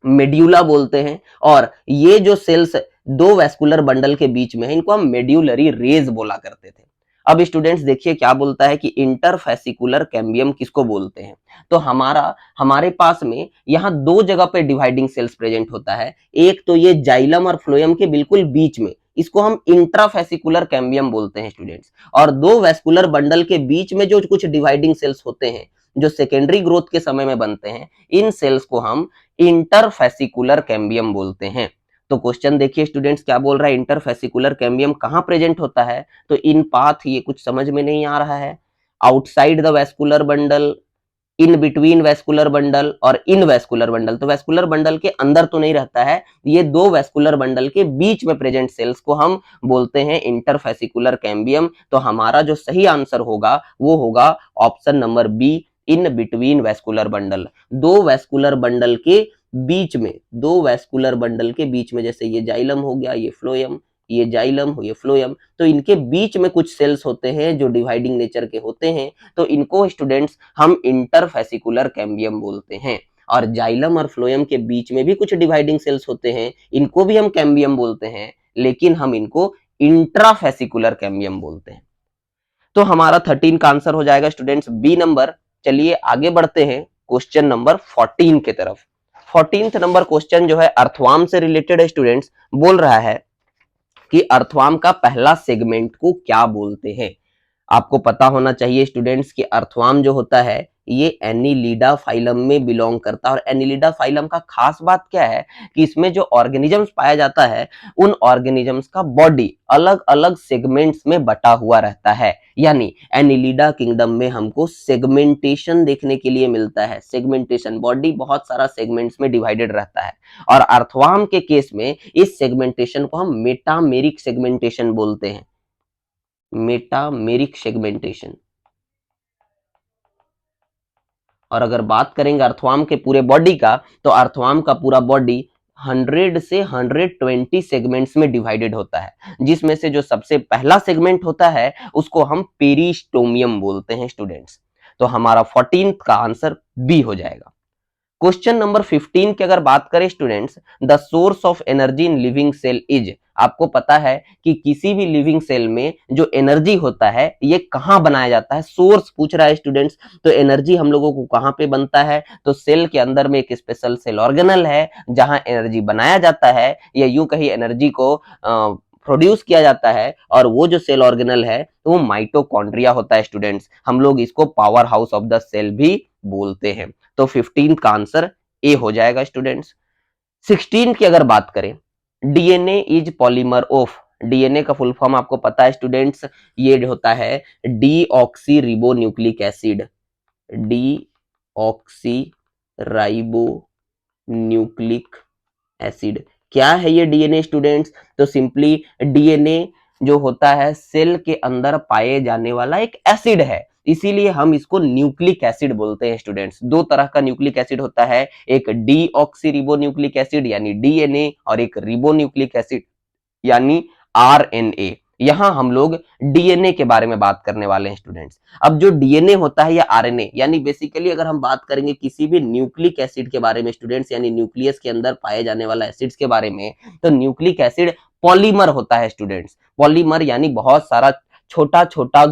मेड्यूला बोलते हैं, और ये जो सेल्स दो वैस्कुलर बंडल के बीच में है इनको हम मेड्यूलरी रेज बोला करते थे। अब स्टूडेंट्स देखिए क्या बोलता है कि इंटरफेसिकुलर कैम्बियम किसको बोलते हैं, तो हमारे पास में यहाँ दो जगह पे डिवाइडिंग सेल्स प्रेजेंट होता है, एक तो ये जाइलम और फ्लोएम के बिल्कुल बीच में, इसको हम इंट्राफेसिकुलर कैम्बियम बोलते हैं स्टूडेंट्स, और दो वैस्कुलर बंडल के बीच में जो कुछ डिवाइडिंग सेल्स होते हैं जो सेकेंडरी ग्रोथ के समय में बनते हैं, इन सेल्स को हम इंटरफेसिकुलर कैम्बियम बोलते हैं। तो क्वेश्चन देखिए स्टूडेंट्स क्या बोल रहा है, इंटरफेसिकुलर कैम्बियम कहां प्रेजेंट होता है, तो इन पाथ, ये कुछ समझ में नहीं आ रहा है, outside the vascular bundle, in between vascular bundle और इन वैस्कुलर बंडल, तो वैस्कुलर बंडल के अंदर तो नहीं रहता है, ये दो वैस्कुलर बंडल के बीच में प्रेजेंट सेल्स को हम बोलते हैं इंटरफेसिकुलर कैम्बियम। तो हमारा जो सही आंसर होगा वो होगा option number B, in between vascular bundle, दो वैस्कुलर बंडल के बीच में, दो वैस्कुलर बंडल के बीच में, जैसे ये जाइलम हो गया, ये फ्लोएम, ये जाइलम हो, ये फ्लोएम, तो इनके बीच में कुछ सेल्स होते हैं जो डिवाइडिंग नेचर के होते हैं, तो इनको स्टूडेंट्स हम इंटरफेसिकुलर कैम्बियम बोलते हैं। और जाइलम और फ्लोएम के बीच में भी कुछ डिवाइडिंग सेल्स होते हैं, इनको भी हम कैम्बियम बोलते हैं, लेकिन हम इनको इंट्राफेसिकुलर कैम्बियम बोलते हैं। तो हमारा 13 का आंसर हो जाएगा स्टूडेंट्स बी नंबर। चलिए आगे बढ़ते हैं क्वेश्चन नंबर 14 के तरफ। 14th नंबर क्वेश्चन जो है अर्थवार्म से रिलेटेड है स्टूडेंट्स, बोल रहा है कि अर्थवार्म का पहला सेगमेंट को क्या बोलते हैं। आपको पता होना चाहिए स्टूडेंट्स कि अर्थवार्म जो होता है ये एनिलिडा फाइलम में बिलोंग करता है, और एनिलिडा फाइलम का खास बात क्या है कि इसमें जो ऑर्गेनिजम्स पाया जाता है उन ऑर्गेनिजम्स का बॉडी अलग अलग सेगमेंट्स में बटा हुआ रहता है, यानी एनिलिडा किंगडम में हमको सेगमेंटेशन देखने के लिए मिलता है, सेगमेंटेशन, बॉडी बहुत सारा सेगमेंट्स में डिवाइडेड रहता है, और अर्थवार्म के केस में इस सेगमेंटेशन को हम मेटामेरिक सेगमेंटेशन बोलते हैं, मेटामेरिक सेगमेंटेशन। और अगर बात करेंगे अर्थवार्म के पूरे बॉडी का, तो अर्थवार्म का पूरा बॉडी 100 से 120 सेगमेंट्स में डिवाइडेड होता है, जिसमें से जो सबसे पहला सेगमेंट होता है उसको हम पेरिस्टोमियम बोलते हैं स्टूडेंट्स। तो हमारा 14th का आंसर बी हो जाएगा। क्वेश्चन नंबर 15 की अगर बात करें students, the source of energy in living cell is, आपको पता है कि किसी भी लिविंग सेल में जो एनर्जी होता है ये कहाँ बनाया जाता है, सोर्स पूछ रहा है स्टूडेंट्स। तो एनर्जी हम लोगों को कहाँ पे बनता है, तो सेल के अंदर में एक स्पेशल सेल ऑर्गेनल है जहां एनर्जी बनाया जाता है, या यूं कहीं एनर्जी को प्रोड्यूस किया जाता है, और वो जो सेल ऑर्गेनल है वो माइटोकॉन्ड्रिया होता है स्टूडेंट्स। हम लोग इसको power house of the cell भी बोलते हैं। तो 15 का आंसर ए हो जाएगा स्टूडेंट्स। 16 की अगर बात करें, DNA is polymer of, DNA का फुल फॉर्म आपको पता है स्टूडेंट्स, ये होता है deoxy ribo nucleic acid, deoxy ribo nucleic acid. क्या है ये डीएनए स्टूडेंट्स, तो सिंपली डीएनए जो होता है सेल के अंदर पाए जाने वाला एक एसिड है, इसीलिए हम इसको न्यूक्लिक एसिड बोलते हैं स्टूडेंट्स। दो तरह का न्यूक्लिक एसिड होता है, एक डीऑक्सी रिबो न्यूक्लिक एसिड यानी डीएनए, और एक रिबो न्यूक्लिक एसिड यानी आरएनए। यहां हम लोग डीएनए के बारे में बात करने वाले हैं स्टूडेंट्स। अब जो डीएनए होता है या आरएनए, यानी बेसिकली अगर हम बात करेंगे किसी भी न्यूक्लिक एसिड के बारे में स्टूडेंट्स, यानी न्यूक्लियस के अंदर पाए जाने वाला एसिड्स के बारे में, तो न्यूक्लिक एसिड पॉलीमर होता है स्टूडेंट्स। पॉलीमर यानी बहुत सारा छोटा छोटा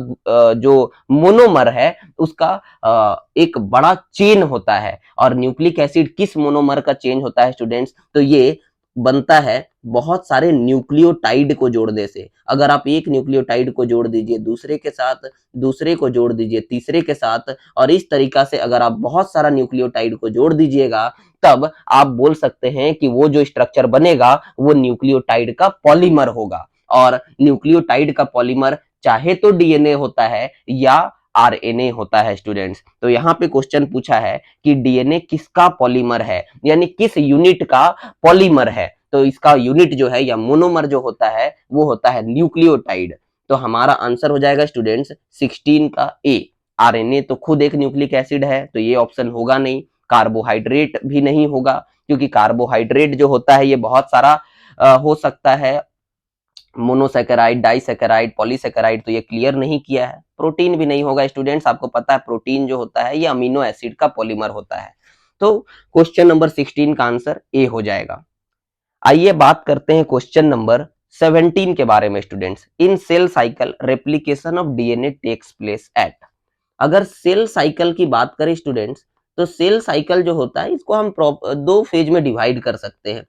जो मोनोमर है उसका एक बड़ा चेन होता है। और न्यूक्लिक एसिड किस मोनोमर का चेन होता है स्टूडेंट्स, तो ये बनता है बहुत सारे न्यूक्लियोटाइड को जोड़ने से। अगर आप एक न्यूक्लियोटाइड को जोड़ दीजिए दूसरे के साथ, दूसरे को जोड़ दीजिए तीसरे के साथ, और इस तरीका से अगर आप बहुत सारा न्यूक्लियोटाइड को जोड़ दीजिएगा, तब आप बोल सकते हैं कि वो जो स्ट्रक्चर बनेगा वो न्यूक्लियोटाइड का पॉलीमर होगा। और न्यूक्लियोटाइड का पॉलीमर चाहे तो डीएनए होता है या आरएनए होता है स्टूडेंट्स। तो यहाँ पे क्वेश्चन पूछा है कि डीएनए किसका पॉलीमर है, यानी किस यूनिट का पॉलीमर है, तो इसका यूनिट जो है या मोनोमर जो होता है वो होता है न्यूक्लियोटाइड। तो हमारा आंसर हो जाएगा स्टूडेंट्स 16 का ए। आरएनए तो खुद एक न्यूक्लिक एसिड है, तो ये ऑप्शन होगा नहीं। कार्बोहाइड्रेट भी नहीं होगा, क्योंकि कार्बोहाइड्रेट जो होता है ये बहुत सारा हो सकता है, मोनोसेकेराइड, डाइसेकेराइड, पॉलीसेकेराइड, तो ये क्लियर नहीं किया है। प्रोटीन भी नहीं होगा स्टूडेंट्स, आपको पता है प्रोटीन जो होता है ये अमीनो एसिड का पॉलीमर होता है। तो क्वेश्चन नंबर 16 का आंसर ए हो जाएगा। आइए बात करते हैं क्वेश्चन नंबर 17 के बारे में students. In cell cycle replication of DNA takes place at. अगर सेल साइकिल की बात करें स्टूडेंट्स, तो सेल साइकिल जो होता है इसको हम दो फेज में डिवाइड कर सकते हैं।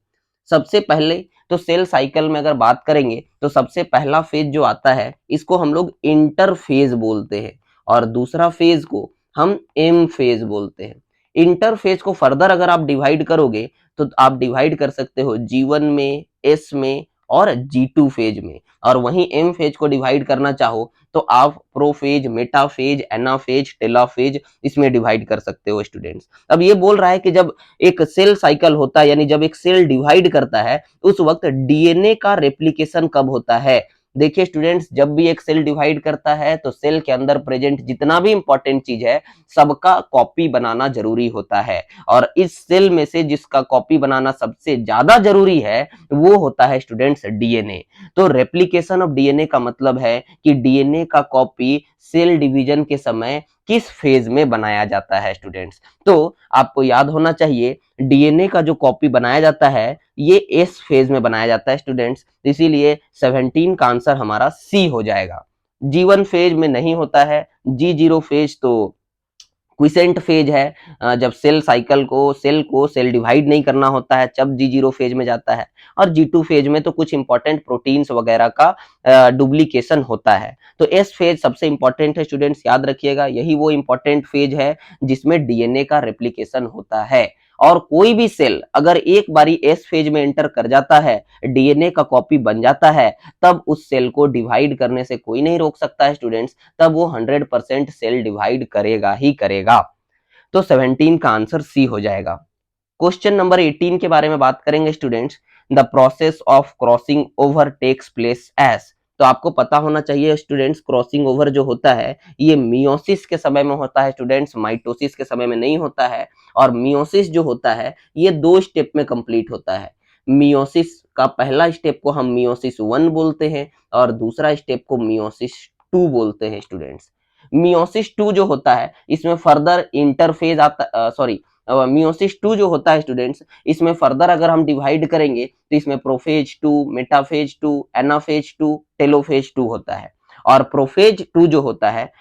सबसे पहले तो सेल साइकिल में अगर बात करेंगे तो सबसे पहला फेज जो आता है इसको हम लोग इंटरफेज बोलते हैं, और दूसरा फेज को हम एम फेज बोलते हैं। इंटरफेज को फर्दर अगर आप डिवाइड करोगे तो आप डिवाइड कर सकते हो G1 में, S में और G2 फेज में, और वहीं एम फेज को डिवाइड करना चाहो तो आप प्रोफेज, मेटाफेज, एनाफेज, टेलोफेज इसमें डिवाइड कर सकते हो स्टूडेंट्स। अब ये बोल रहा है कि जब एक सेल साइकिल होता है, यानी जब एक सेल डिवाइड करता है उस वक्त डीएनए का रेप्लिकेशन कब होता है। देखिए स्टूडेंट्स, जब भी एक सेल डिवाइड करता है तो सेल के अंदर प्रेजेंट जितना भी इंपॉर्टेंट चीज है सबका कॉपी बनाना जरूरी होता है, और इस सेल में से जिसका कॉपी बनाना सबसे ज्यादा जरूरी है वो होता है स्टूडेंट्स डीएनए। तो रेप्लिकेशन ऑफ डीएनए का मतलब है कि डीएनए का कॉपी सेल डिवीजन के समय किस फेज में बनाया जाता है स्टूडेंट्स। तो आपको याद होना चाहिए डीएनए का जो कॉपी बनाया जाता है ये एस फेज में बनाया जाता है स्टूडेंट्स, इसीलिए 17 का आंसर हमारा सी हो जाएगा। G1 फेज में नहीं होता है, G0 फेज तो क्विसेंट फेज है, जब सेल को सेल डिवाइड नहीं करना होता है जब G0 फेज में जाता है, और G2 फेज में तो कुछ इंपॉर्टेंट प्रोटीन्स वगैरह का डुप्लीकेशन होता है। तो एस फेज सबसे इंपॉर्टेंट है स्टूडेंट्स, याद रखिएगा, यही वो इंपॉर्टेंट फेज है जिसमें डीएनए का रेप्लिकेशन होता है। और कोई भी सेल अगर एक बारी एस फेज में एंटर कर जाता है, डीएनए का कॉपी बन जाता है, तब उस सेल को डिवाइड करने से कोई नहीं रोक सकता है स्टूडेंट्स, तब वो 100% सेल डिवाइड करेगा ही करेगा। तो 17 का आंसर सी हो जाएगा। क्वेश्चन नंबर 18 के बारे में बात करेंगे students. The process of crossing over takes place as. तो आपको पता होना चाहिए स्टूडेंट्स, क्रॉसिंग ओवर जो होता है ये मियोसिस के समय में होता है स्टूडेंट्स, माइटोसिस के समय में नहीं होता है। और मियोसिस जो होता है ये 2 स्टेप में कंप्लीट होता है। मियोसिस का पहला स्टेप को हम मियोसिस 1 बोलते हैं, और दूसरा स्टेप को मियोसिस 2 बोलते हैं स्टूडेंट्स। मियोसिस 2 जो होता है इसमें फर्दर इंटरफेज आता, सॉरी, मियोसिस 2 जो होता है स्टूडेंट्स, इसमें फर्दर अगर हम डिवाइड करेंगे तो इसमें प्रोफेज 2, मेटाफेज 2, एनाफेज 2, टेलोफेज 2 होता है। और प्रोफेज 2 जो होता है,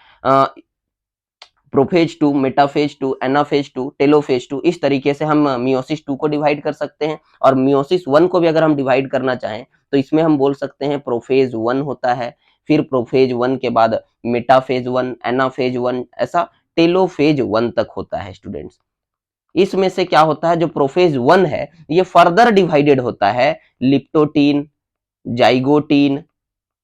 प्रोफेज 2, मेटाफेज 2, एनाफेज 2, टेलोफेज 2, इस तरीके से हम मियोसिस 2 को डिवाइड कर सकते हैं। और मियोसिस 1 को भी अगर हम डिवाइड करना चाहें तो इसमें हम बोल सकते हैं प्रोफेज 1 होता है, फिर प्रोफेज 1 के बाद मेटाफेज 1, एनाफेज 1, ऐसा टेलोफेज 1 तक होता है स्टूडेंट्स। इसमें से क्या होता है, जो प्रोफेज 1 है ये फर्दर डिवाइडेड होता है लिप्टोटीन, जाइगोटीन,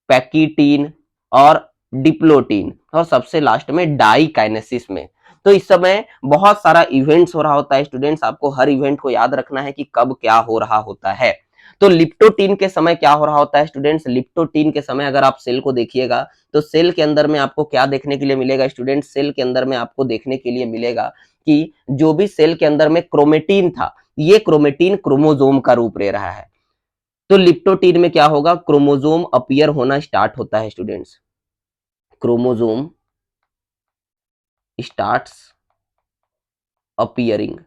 पैकीटीन और डिप्लोटीन, और सबसे लास्ट में डाइकाइनेसिस में। तो इस समय बहुत सारा इवेंट्स हो रहा होता है स्टूडेंट्स, आपको हर इवेंट को याद रखना है कि कब क्या हो रहा होता है। तो लिप्टोटीन के समय क्या हो रहा होता है स्टूडेंट्स, लिप्टोटीन के समय अगर आप सेल को देखिएगा तो सेल के अंदर में आपको क्या देखने के लिए मिलेगा स्टूडेंट्स, सेल के अंदर में आपको देखने के लिए मिलेगा कि जो भी सेल के अंदर में क्रोमेटीन था, ये क्रोमेटीन क्रोमोसोम का रूप ले रहा है। तो लिप्टोटीन में क्या होगा, क्रोमोसोम अपीयर होना स्टार्ट होता है students, chromosome starts appearing.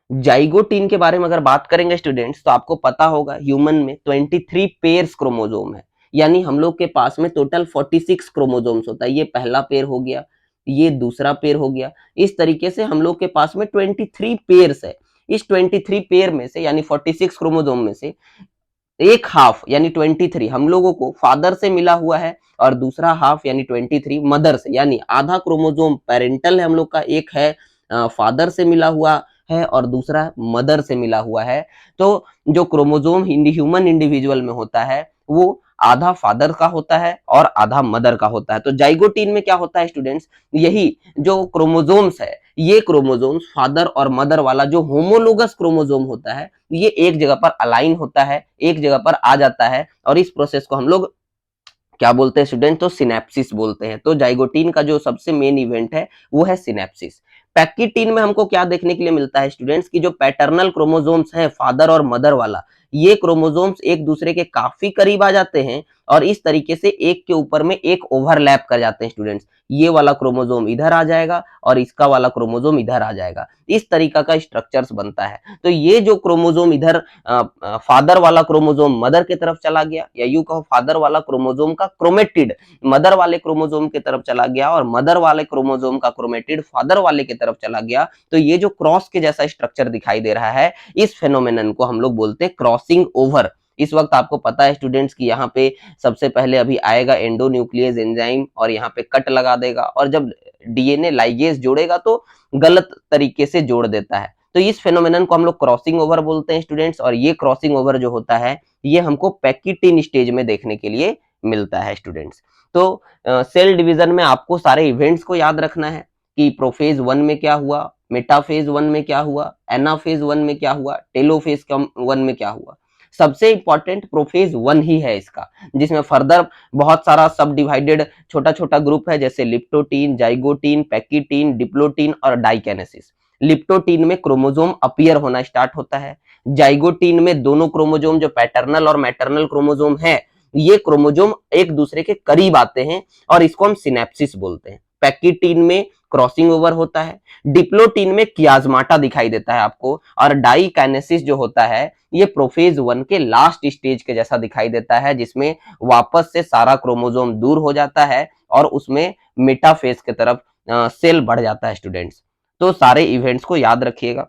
Zygotene के बारे में अगर बात करेंगे स्टूडेंट्स तो आपको पता होगा ह्यूमन में 23 पेयर्स क्रोमोसोम है, यानी हम लोग के पास में टोटल 46 क्रोमोसोम्स होता है। ये पहला पेयर हो गया, ये दूसरा पेयर हो गया, इस तरीके से हम लोग के पास में 23 पेयर्स है। इस 23 पेयर में से यानी 46 क्रोमोसोम में से एक हाफ यानी 23 हम लोगों को फादर से मिला हुआ है, और दूसरा हाफ यानी 23 मदर से, यानी आधा क्रोमोसोम पेरेंटल है हम लोग का, एक है फादर से मिला हुआ है और दूसरा मदर से मिला हुआ है। तो जो क्रोमोसोम ह्यूमन इंडिविजुअल में होता है वो आधा फादर का होता है और आधा मदर का होता है। तो जाइगोटीन में क्या होता है स्टूडेंट्स, यही जो क्रोमोसोम्स है, ये क्रोमोसोम्स फादर और मदर वाला जो होमोलोगस क्रोमोसोम होता है, ये एक जगह पर अलाइन होता है, एक जगह पर आ जाता है, और इस प्रोसेस को हम लोग क्या बोलते हैं स्टूडेंट, तो सिनेप्सिस बोलते हैं। तो जाइगोटीन का जो सबसे मेन इवेंट है वो है सिनेप्सिस। पैक्टिन में हमको क्या देखने के लिए मिलता है स्टूडेंट्स की जो पैटर्नल क्रोमोसोम्स है फादर और मदर वाला, ये क्रोमोसोम्स एक दूसरे के काफी करीब आ जाते हैं और इस तरीके से एक के ऊपर में एक ओवरलैप कर जाते हैं स्टूडेंट्स। ये वाला क्रोमोसोम इधर आ जाएगा और इसका वाला क्रोमोसोम इधर आ जाएगा, इस तरीका का स्ट्रक्चर्स बनता है। तो ये जो क्रोमोसोम इधर फादर वाला क्रोमोसोम मदर की तरफ चला गया, या यूं कहो फादर वाला क्रोमोसोम का क्रोमेटिड मदर वाले क्रोमोसोम की तरफ चला गया और मदर वाले क्रोमोसोम का क्रोमेटिड फादर वाले की तरफ चला गया, तो ये जो क्रॉस के जैसा स्ट्रक्चर दिखाई दे रहा है, इस फेनोमेनन को हम लोग बोलते हैं क्रॉसिंग ओवर। इस वक्त आपको पता है स्टूडेंट्स कि यहाँ पे सबसे पहले अभी आएगा एंडोन्यूक्लियस एंजाइम और यहाँ पे कट लगा देगा, और जब डीएनए लाइगेज जोड़ेगा तो गलत तरीके से जोड़ देता है। तो इस फेनोमेनन को हम लोग क्रॉसिंग ओवर बोलते हैं स्टूडेंट्स, और ये क्रॉसिंग ओवर जो होता है ये हमको पैकिटिन स्टेज में देखने के लिए मिलता है स्टूडेंट्स। तो सेल डिवीजन में आपको सारे इवेंट्स को याद रखना है कि प्रोफेज 1 में क्या हुआ, मेटाफेज 1 में क्या हुआ, एनाफेज 1 में क्या हुआ, टेलोफेज 1 में क्या हुआ। सबसे इंपॉर्टेंट प्रोफेज 1 ही है इसका, जिसमें फर्दर बहुत सारा सब डिवाइडेड छोटा छोटा ग्रुप है, जैसे लिप्टोटीन, जाइगोटीन, पैकिटीन, डिप्लोटीन और डाइकेनेसिस। लिप्टोटीन में क्रोमोसोम अपीयर होना स्टार्ट होता है, जाइगोटीन में दोनों क्रोमोसोम जो पैटर्नल और मैटरनल क्रोमोसोम है, ये क्रोमोसोम एक दूसरे के करीब आते हैं और इसको हम सिनेप्सिस बोलते हैं। पैकिटीन में क्रॉसिंग ओवर होता है, डिप्लोटीन में कियाज्माटा दिखाई देता है आपको, और डाइकाइनेसिस जो होता है ये प्रोफेज 1 के लास्ट स्टेज के जैसा दिखाई देता है, जिसमें वापस से सारा क्रोमोसोम दूर हो जाता है और उसमें मेटाफेज की तरफ सेल बढ़ जाता है स्टूडेंट्स। तो सारे इवेंट्स को याद रखिएगा।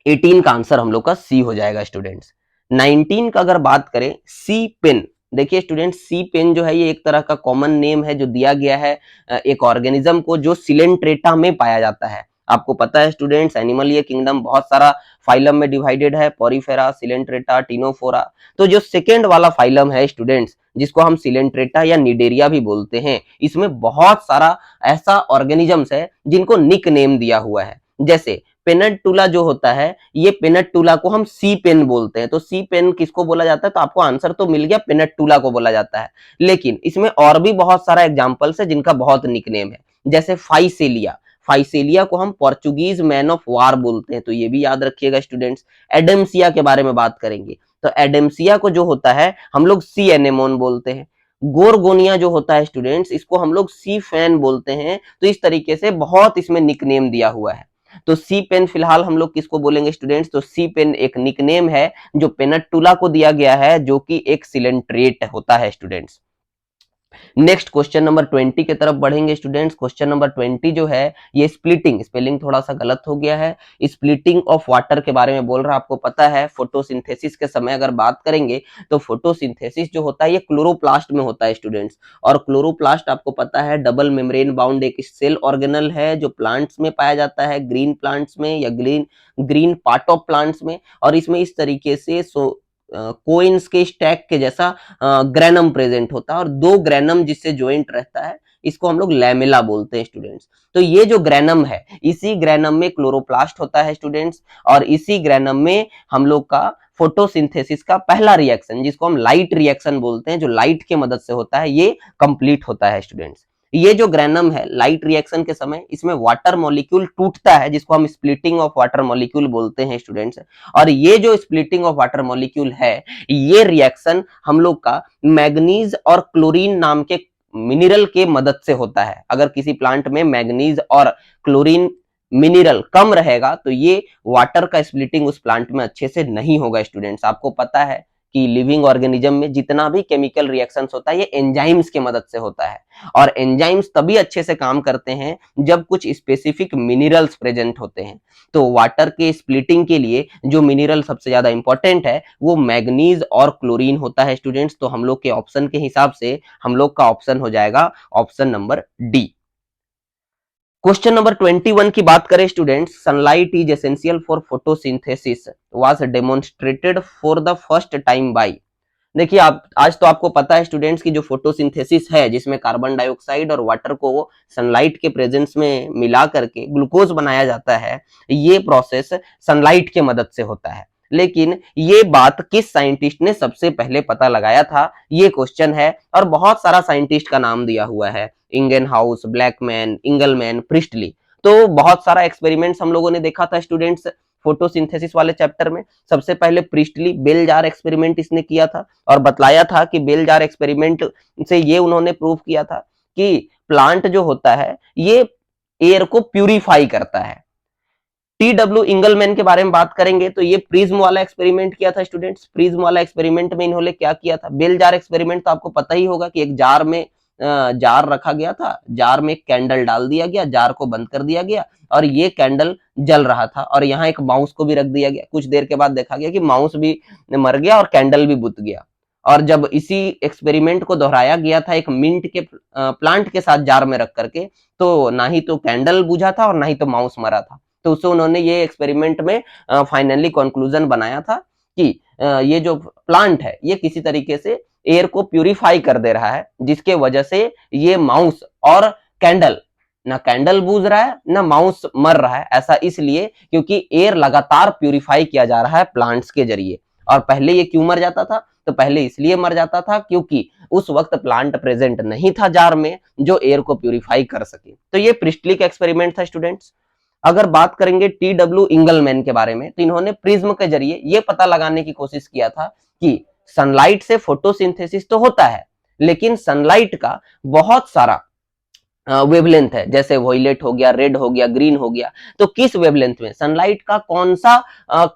18 का आंसर हम लोग का सी हो जाएगा स्टूडेंट्स। 19 का अगर बात करें, सी पेन। देखिए स्टूडेंट, सी पेन जो है ये एक तरह का कॉमन नेम है जो दिया गया है एक ऑर्गेनिज्म को जो सिलेंट्रेटा में पाया जाता है। आपको पता है स्टूडेंट्स, एनिमल ये किंगडम बहुत सारा फाइलम में डिवाइडेड है, पॉरीफेरा, सिलेंट्रेटा, टिनोफोरा। तो जो सेकेंड वाला फाइलम है स्टूडेंट्स, जिसको हम सिलेंट्रेटा या निडेरिया भी बोलते हैं, इसमें बहुत सारा ऐसा ऑर्गेनिजम्स है जिनको निक नेम दिया हुआ है। जैसे पेनटूला जो होता है, ये पेनटूला को हम सी पेन बोलते हैं। तो सी पेन किसको बोला जाता है, तो आपको आंसर तो मिल गया, पेनटूला को बोला जाता है। लेकिन इसमें और भी बहुत सारा एग्जांपल्स है जिनका बहुत निकनेम है, जैसे फाइसेलिया। फाइसेलिया को हम पोर्चुगीज मैन ऑफ वार बोलते हैं, तो ये भी याद रखिएगा स्टूडेंट्स। एडेम्सिया के बारे में बात करेंगे तो एडेम्सिया को जो होता है हम लोग सी एनेमोन बोलते हैं। गोरगोनिया जो होता है स्टूडेंट्स, इसको हम लोग सी फैन बोलते हैं। तो इस तरीके से बहुत इसमें निकनेम दिया हुआ है। तो सी पेन फिलहाल हम लोग किसको बोलेंगे स्टूडेंट्स, तो सी पेन एक निकनेम है जो पेनटुला को दिया गया है, जो कि एक सिलेंट्रेट होता है स्टूडेंट्स। नेक्स्ट क्वेश्चन नंबर 20 की तरफ बढ़ेंगे स्टूडेंट्स। क्वेश्चन नंबर 20 जो है ये स्प्लिटिंग, स्पेलिंग थोड़ा सा गलत हो गया है, स्प्लिटिंग ऑफ वाटर के बारे में बोल रहा है। आपको पता है फोटोसिंथेसिस के समय अगर बात करेंगे तो फोटोसिंथेसिस जो होता है ये क्लोरोप्लास्ट में होता है स्टूडेंट्स। और क्लोरोप्लास्ट आपको पता है डबल मेम्ब्रेन बाउंड एक सेल ऑर्गेनल है जो प्लांट्स में पाया जाता है, ग्रीन प्लांट्स में या ग्रीन पार्ट ऑफ प्लांट्स में। और इसमें इस तरीके से कोइंस के स्टैक के जैसा ग्रेनम प्रेजेंट होता है, और दो ग्रेनम जिससे ज्वाइंट रहता है इसको हम लोग लैमेला बोलते हैं स्टूडेंट्स। तो ये जो ग्रेनम है, इसी ग्रेनम में क्लोरोप्लास्ट होता है स्टूडेंट्स, और इसी ग्रेनम में हम लोग का फोटोसिंथेसिस का पहला रिएक्शन, जिसको हम लाइट रिएक्शन बोलते हैं, जो लाइट के मदद से होता है, ये कंप्लीट होता है स्टूडेंट्स। ये जो ग्रेनम है लाइट रिएक्शन के समय इसमें वाटर मॉलिक्यूल टूटता है, जिसको हम स्प्लिटिंग ऑफ वाटर मॉलिक्यूल बोलते हैं स्टूडेंट्स। और ये जो स्प्लिटिंग ऑफ वाटर मॉलिक्यूल है, ये रिएक्शन हम लोग का मैग्नीज और क्लोरीन नाम के मिनरल के मदद से होता है। अगर किसी प्लांट में मैग्नीज और क्लोरीन मिनरल कम रहेगा तो ये वाटर का स्प्लिटिंग उस प्लांट में अच्छे से नहीं होगा स्टूडेंट्स। आपको पता है कि लिविंग ऑर्गेनिज्म में जितना भी केमिकल रिएक्शंस होता है ये एंजाइम्स के मदद से होता है, और एंजाइम्स तभी अच्छे से काम करते हैं जब कुछ स्पेसिफिक मिनरल्स प्रेजेंट होते हैं। तो वाटर के स्प्लिटिंग के लिए जो मिनरल सबसे ज्यादा इंपॉर्टेंट है वो मैग्नीज और क्लोरीन होता है स्टूडेंट्स। तो हम लोग के ऑप्शन के हिसाब से हम लोग का ऑप्शन हो जाएगा option number D. Question number 21 की बात करें students, sunlight is essential for photosynthesis was demonstrated for the first time by. देखिए आप आज तो आपको पता है स्टूडेंट्स की जो फोटोसिंथेसिस है जिसमें कार्बन डाइऑक्साइड और वाटर को सनलाइट के प्रेजेंस में मिला करके ग्लूकोज बनाया जाता है, ये प्रोसेस सनलाइट के मदद से होता है। लेकिन ये बात किस साइंटिस्ट ने सबसे पहले पता लगाया था, ये क्वेश्चन है, और बहुत सारा साइंटिस्ट का नाम दिया हुआ है, इंगेनहाउस, ब्लैकमैन, इंगलमैन, प्रिस्टली। तो बहुत सारा एक्सपेरिमेंट्स हम लोगों ने देखा था स्टूडेंट्स फोटोसिंथेसिस वाले चैप्टर में। सबसे पहले प्रिस्टली बेल जार एक्सपेरिमेंट इसने किया था, और बतलाया था कि बेल जार एक्सपेरिमेंट से ये उन्होंने प्रूव किया था कि प्लांट जो होता है ये एयर को प्यूरिफाई करता है। टी.डब्ल्यू. इंगलमैन के बारे में बात करेंगे तो ये प्रिज्म वाला एक्सपेरिमेंट किया था स्टूडेंट्स। प्रिज्म वाला एक्सपेरिमेंट में इन्होंने क्या किया था, बेल जार एक्सपेरिमेंट तो आपको पता ही होगा कि एक जार में जार रखा गया था, जार में एक कैंडल डाल दिया गया, जार को बंद कर दिया गया, और ये कैंडल जल रहा था, और यहाँ एक माउस को भी रख दिया गया। कुछ देर के बाद देखा गया कि माउस भी मर गया और कैंडल भी बुझ गया। और जब इसी एक्सपेरिमेंट को दोहराया गया था एक मिंट के प्लांट के साथ जार में रख करके, तो ना ही तो कैंडल बुझा था और ना ही तो माउस मरा था। तो उससे उन्होंने ये एक्सपेरिमेंट में फाइनली कंक्लूजन बनाया था कि ये जो प्लांट है ये किसी तरीके से एयर को प्यूरिफाई कर दे रहा है, जिसके वजह से ये माउस और कैंडल, ना कैंडल बूझ रहा है ना माउस मर रहा है। ऐसा इसलिए क्योंकि एयर लगातार प्यूरिफाई किया जा रहा है प्लांट्स के जरिए। और पहले ये क्यों मर जाता था, तो पहले इसलिए मर जाता था क्योंकि उस वक्त प्लांट प्रेजेंट नहीं था जार में जो एयर को प्यूरिफाई कर सके। तो ये प्रिस्टली का एक्सपेरिमेंट था स्टूडेंट्स। अगर बात करेंगे टी.डब्ल्यू. इंगलमैन के बारे में, तो इन्होंने प्रिज्म के जरिए ये पता लगाने की कोशिश किया था कि सनलाइट से फोटोसिंथेसिस तो होता है, लेकिन सनलाइट का बहुत सारा वेवलेंथ है, जैसे वॉयलेट हो गया, रेड हो गया, ग्रीन हो गया। तो किस वेवलेंथ में सनलाइट का कौन सा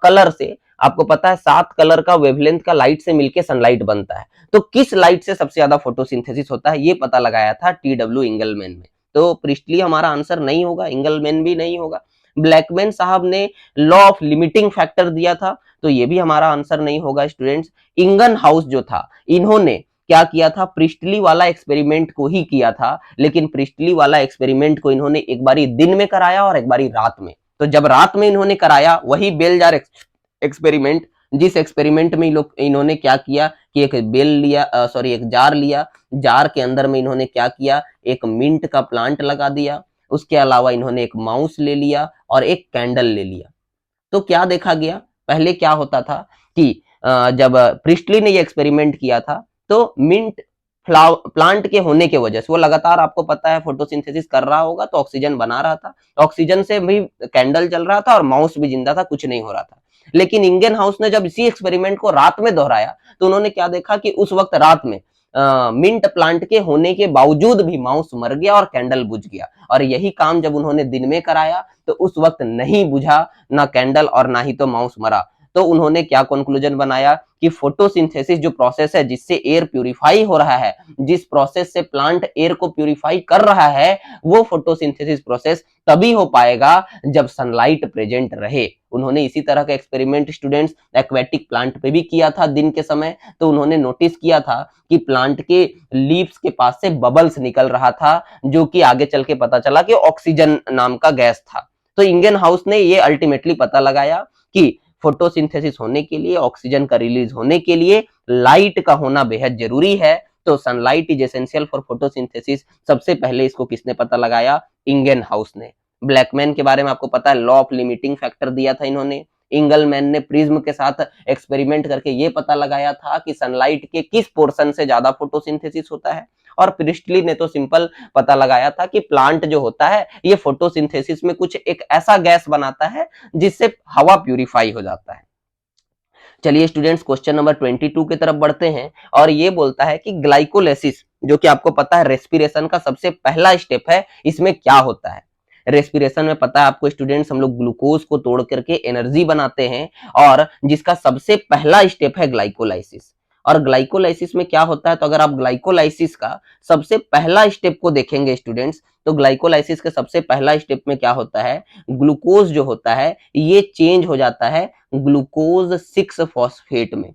कलर से, आपको पता है 7 कलर का वेवलेंथ का लाइट से मिलके सनलाइट बनता है, तो किस लाइट से सबसे ज्यादा फोटोसिंथेसिस होता है, ये पता लगाया था टी.डब्ल्यू. इंगलमैन में। तो प्रिस्टली हमारा आंसर नहीं होगा, इंगलमैन भी नहीं होगा। ब्लैकमैन साहब ने लॉ ऑफ लिमिटिंग फैक्टर दिया था, तो ये भी हमारा आंसर नहीं होगा स्टूडेंट्स। इंगनहाउस जो था, इन्होंने क्या किया था, प्रिस्टली वाला एक्सपेरिमेंट को ही किया था, लेकिन प्रिस्टली वाला एक्सपेरिमेंट को इन्होंने एक बारी दिन में कराया और एक बारी रात में। तो जब रात में इन्होंने कराया वही बेल जार एक्सपेरिमेंट, जिस एक्सपेरिमेंट में इन्होंने क्या किया कि एक बेल लिया, एक जार लिया, जार के अंदर में इन्होंने क्या किया, एक मिंट का प्लांट लगा दिया, उसके अलावा इन्होंने एक माउस ले लिया और एक कैंडल ले लिया। तो क्या देखा गया, पहले क्या होता था कि जब प्रिस्टली ने ये एक्सपेरिमेंट किया था तो मिंट प्लांट के होने के वजह से वो लगातार, आपको पता है फोटोसिंथेसिस कर रहा होगा तो ऑक्सीजन बना रहा था, ऑक्सीजन से भी कैंडल जल रहा था और माउस भी जिंदा था, कुछ नहीं हो रहा था। लेकिन इंगेनहाउस ने जब इसी एक्सपेरिमेंट को रात में दोहराया तो उन्होंने क्या देखा कि उस वक्त रात में मिंट प्लांट के होने के बावजूद भी माउस मर गया और कैंडल बुझ गया। और यही काम जब उन्होंने दिन में कराया तो उस वक्त नहीं बुझा ना कैंडल और ना ही तो माउस मरा। तो उन्होंने क्या कंक्लूजन बनाया कि फोटोसिंथेसिस जो प्रोसेस है जिससे एयर प्यूरिफाई हो रहा है, जिस प्रोसेस से प्लांट एयर को प्यूरिफाई कर रहा है, वो फोटोसिंथेसिस प्रोसेस तभी हो पाएगा जब सनलाइट प्रेजेंट रहे। उन्होंने इसी तरह का एक्सपेरिमेंट स्टूडेंट्स एक्वेटिक प्लांट पे भी किया था दिन के समय। तो उन्होंने नोटिस किया था कि प्लांट के लीव्स के पास से बबल्स निकल रहा था, जो कि आगे चल के पता चला कि ऑक्सीजन नाम का गैस था। तो इंगेन हाउस ने ये अल्टीमेटली पता लगाया कि फोटोसिंथेसिस होने के लिए, ऑक्सीजन का रिलीज होने के लिए लाइट का होना बेहद जरूरी है। तो sunlight is essential for photosynthesis. सबसे पहले इसको किसने पता लगाया? इंगेन हाउस ने। ब्लैकमैन के बारे में आपको पता है, लॉ ऑफ लिमिटिंग फैक्टर दिया था इन्होंने। इंगलमैन ने प्रिज्म के साथ एक्सपेरिमेंट करके ये पता लगाया था कि सनलाइट के किस पोर्शन से ज्यादा फोटोसिंथेसिस होता है। और प्रिस्टली ने तो सिंपल पता लगाया था कि प्लांट जो होता है ये फोटोसिंथेसिस में कुछ एक ऐसा गैस बनाता है जिससे हवा प्यूरिफाई हो जाता है। चलिए स्टूडेंट्स, क्वेश्चन नंबर 22 की तरफ बढ़ते हैं और ये बोलता है कि ग्लाइकोलाइसिस, जो कि आपको पता है रेस्पिरेशन का सबसे पहला स्टेप है, इसमें क्या होता है? रेस्पिरेशन में पता है आपको स्टूडेंट्स, हम लोग ग्लूकोज को तोड़ करके एनर्जी बनाते हैं और जिसका सबसे पहला स्टेप है ग्लाइकोलाइसिस। और ग्लाइकोलाइसिस में क्या होता है, तो अगर आप ग्लाइकोलाइसिस का सबसे पहला स्टेप को देखेंगे स्टूडेंट्स, तो ग्लाइकोलाइसिस के सबसे पहला स्टेप में क्या होता है, ग्लूकोज जो होता है ये चेंज हो जाता है ग्लूकोज 6 फॉस्फेट में।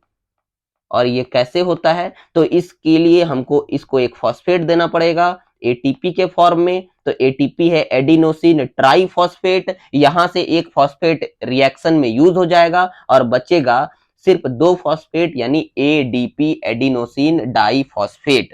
और ये कैसे होता है, तो इसके लिए हमको इसको एक फॉस्फेट देना पड़ेगा एटीपी के फॉर्म में। तो एटीपी है एडिनोसिन ट्राइफॉस्फेट, यहां से एक फॉस्फेट रिएक्शन में यूज हो जाएगा और बचेगा सिर्फ 2 फॉस्फेट यानी एडीपी एडिनोसिन डाइफॉस्फेट।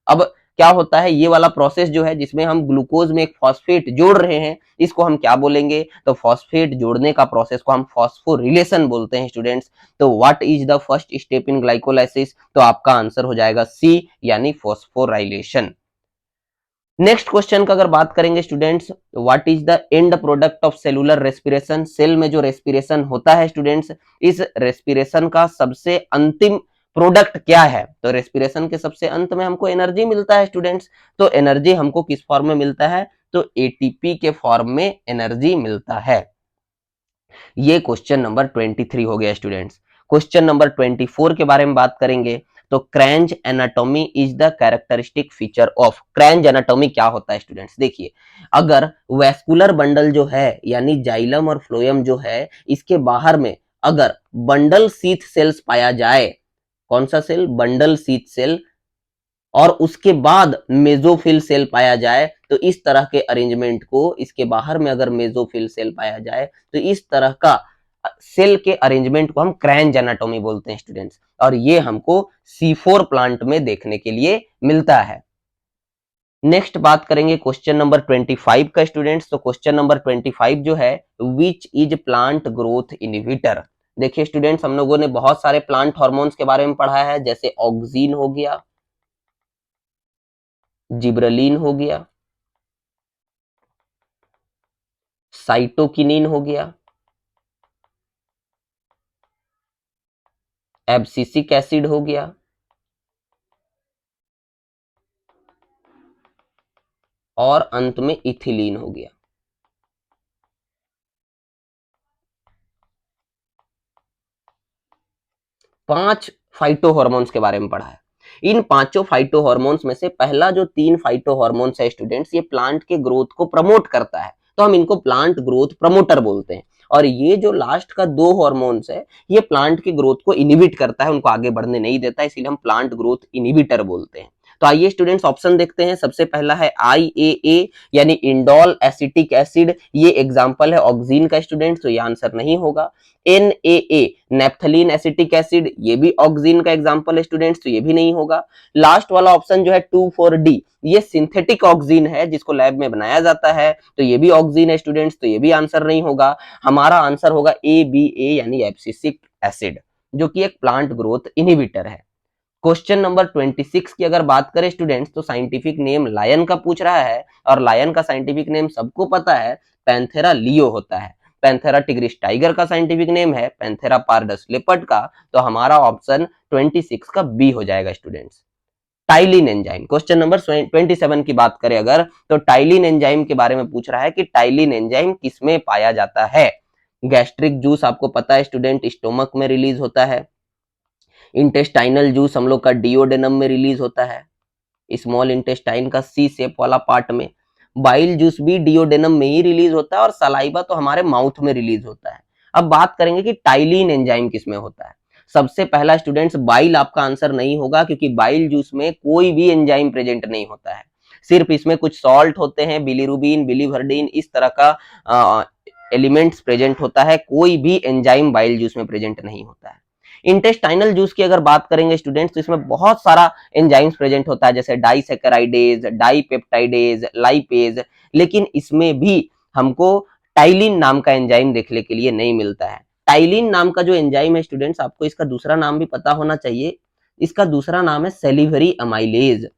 अब क्या होता है, ये वाला प्रोसेस जो है जिसमें हम ग्लूकोज में एक फॉस्फेट जोड़ रहे हैं, इसको हम क्या बोलेंगे, तो फॉस्फेट जोड़ने का प्रोसेस को हम फॉस्फोरिलेशन बोलते हैं स्टूडेंट्स। तो what is the first step in glycolysis, तो आपका आंसर हो जाएगा सी यानी फॉस्फोराइलेशन। नेक्स्ट क्वेश्चन का अगर बात करेंगे students, what is the end product of cellular respiration, cell में जो रेस्पिरेशन होता है स्टूडेंट्स, इस रेस्पिरेशन का सबसे अंतिम प्रोडक्ट क्या है, तो रेस्पिरेशन के सबसे अंत में हमको एनर्जी मिलता है स्टूडेंट्स। तो एनर्जी हमको किस फॉर्म में मिलता है, तो एटीपी के फॉर्म में एनर्जी मिलता है। ये क्वेश्चन नंबर 23 हो गया स्टूडेंट्स। क्वेश्चन नंबर 24 के बारे में बात करेंगे, तो क्रैंज anatomy is the characteristic feature of, क्रैंज anatomy क्या होता है स्टूडेंट्स, देखिए अगर वैस्कुलर बंडल जो है यानी जाइलम और फ्लोएम जो है, इसके बाहर में अगर बंडल सीथ सेल्स पाया जाए, कौन सा सेल, बंडल सीथ सेल, और उसके बाद मेसोफिल सेल पाया जाए, तो इस तरह के अरेंजमेंट को, इसके बाहर में अगर मेसोफिल सेल पाया जाए तो इस तरह का सेल के अरेंजमेंट को हम क्रैंज एनाटॉमी बोलते हैं स्टूडेंट्स। और ये हमको C4 प्लांट में देखने के लिए मिलता है। नेक्स्ट बात करेंगे क्वेश्चन नंबर 25 का स्टूडेंट्स, तो क्वेश्चन नंबर 25 जो है, which is plant growth inhibitor. देखिए स्टूडेंट्स, हम लोगों ने बहुत सारे प्लांट हार्मोन्स के बारे में पढ़ा है, जैसे ऑक्सीन हो गया, जिब्रेलिन हो गया, साइटोकिनिन हो गया, एब्सिसिक एसिड हो गया, और अंत में इथिलीन हो गया। 5 फाइटो हार्मोन्स के बारे में पढ़ा है। इन पांचों फाइटो हार्मोन्स में से पहला जो 3 फाइटो हार्मोन्स है स्टूडेंट्स, ये प्लांट के ग्रोथ को प्रमोट करता है, तो हम इनको प्लांट ग्रोथ प्रमोटर बोलते हैं। और ये जो लास्ट का 2 हार्मोन्स है, ये प्लांट की ग्रोथ को इनहिबिट करता है, उनको आगे बढ़ने नहीं देता, इसीलिए हम प्लांट ग्रोथ इनहिबिटर बोलते हैं। तो आइए स्टूडेंट्स ऑप्शन देखते हैं। सबसे पहला है IAA यानी इंडोल एसिटिक एसिड, ये एग्जांपल है ऑक्सीन का स्टूडेंट्स, तो ये आंसर नहीं होगा। NAA नेप्थलीन एसिटिक एसिड, ये भी ऑक्सीन का एग्जांपल है स्टूडेंट्स, तो ये भी नहीं होगा। लास्ट वाला ऑप्शन जो है 24D, ये सिंथेटिक ऑक्सीन है जिसको लैब में बनाया जाता है, तो ये भी ऑक्सीन है स्टूडेंट्स, तो ये भी आंसर नहीं होगा। हमारा आंसर होगा ABA यानी एब्सिसिक एसिड, जो कि एक प्लांट ग्रोथ इनहिबिटर है। क्वेश्चन नंबर 26 की अगर बात करें स्टूडेंट्स, तो साइंटिफिक नेम लायन का पूछ रहा है, और लायन का साइंटिफिक नेम सबको पता है, पैंथेरा लियो होता है। पैंथेरा टिग्रिस टाइगर का साइंटिफिक नेम है पैंथेरा पार्डस लेपर्ड का, तो हमारा ऑप्शन 26 का बी हो जाएगा students. Ptyalin enzyme. Question number 27 की बात करें अगर, तो टाइलिन एंजाइम के बारे में पूछ रहा है कि टाइलिन एंजाइम किसमें पाया जाता है। गैस्ट्रिक जूस आपको पता है स्टूडेंट, स्टोमक में रिलीज होता है। इंटेस्टाइनल जूस हम लोग का डिओडेनम में रिलीज होता है, स्मॉल इंटेस्टाइन का सी शेप वाला पार्ट में। बाइल जूस भी डिओडेनम में ही रिलीज होता है और सलाइवा तो हमारे माउथ में रिलीज होता है। अब बात करेंगे कि टाइलिन एंजाइम किसमें होता है। सबसे पहला स्टूडेंट्स बाइल आपका आंसर नहीं होगा, क्योंकि बाइल जूस में कोई भी एंजाइम प्रेजेंट नहीं होता है। सिर्फ इसमें कुछ सॉल्ट होते हैं, बिलीरुबिन, बिलीवर्डिन, इस तरह का एलिमेंट्स प्रेजेंट होता है। कोई भी एंजाइम बाइल जूस में प्रेजेंट नहीं होता है। इंटेस्टाइनल जूस की अगर बात करेंगे स्टूडेंट्स, तो इसमें बहुत सारा एंजाइम्स प्रेजेंट होता है, जैसे डाइसैकेराइडेज, डाइपेप्टाइडेज, लाइपेज, लेकिन इसमें भी हमको टाइलिन नाम का एंजाइम देखने के लिए नहीं मिलता है। टाइलिन नाम का जो एंजाइम है स्टूडेंट्स, आपको इसका दूसरा नाम भी पता होना चाहिए। इसका दूसरा नाम है सेलिवरी अमाइलेज।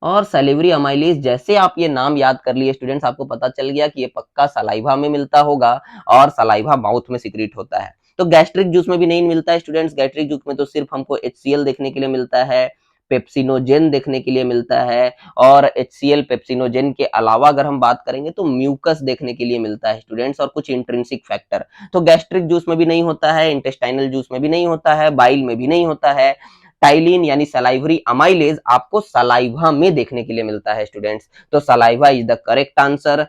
और सेलिवरी अमाइलेज जैसे आप ये नाम याद कर लिए स्टूडेंट्स, आपको पता चल गया कि ये पक्का सलाइवा में मिलता होगा और सलाइवा माउथ में सिक्रीट होता है। तो गैस्ट्रिक जूस में भी नहीं मिलता है स्टूडेंट्स। गैस्ट्रिक जूस में तो सिर्फ हमको HCl देखने के लिए मिलता है, पेप्सिनोजेन देखने के लिए मिलता है, और HCl पेप्सिनोजेन के अलावा अगर हम बात करेंगे तो म्यूकस देखने के लिए मिलता है स्टूडेंट्स, और कुछ इंट्रिंसिक फैक्टर। तो गैस्ट्रिक जूस में भी नहीं होता है, इंटेस्टाइनल जूस में भी नहीं होता है, बाइल में भी नहीं होता है। टाइलिन यानी सलाइवरी अमाइलेज आपको सलाइवा में देखने के लिए मिलता है स्टूडेंट्स। तो saliva is the correct answer.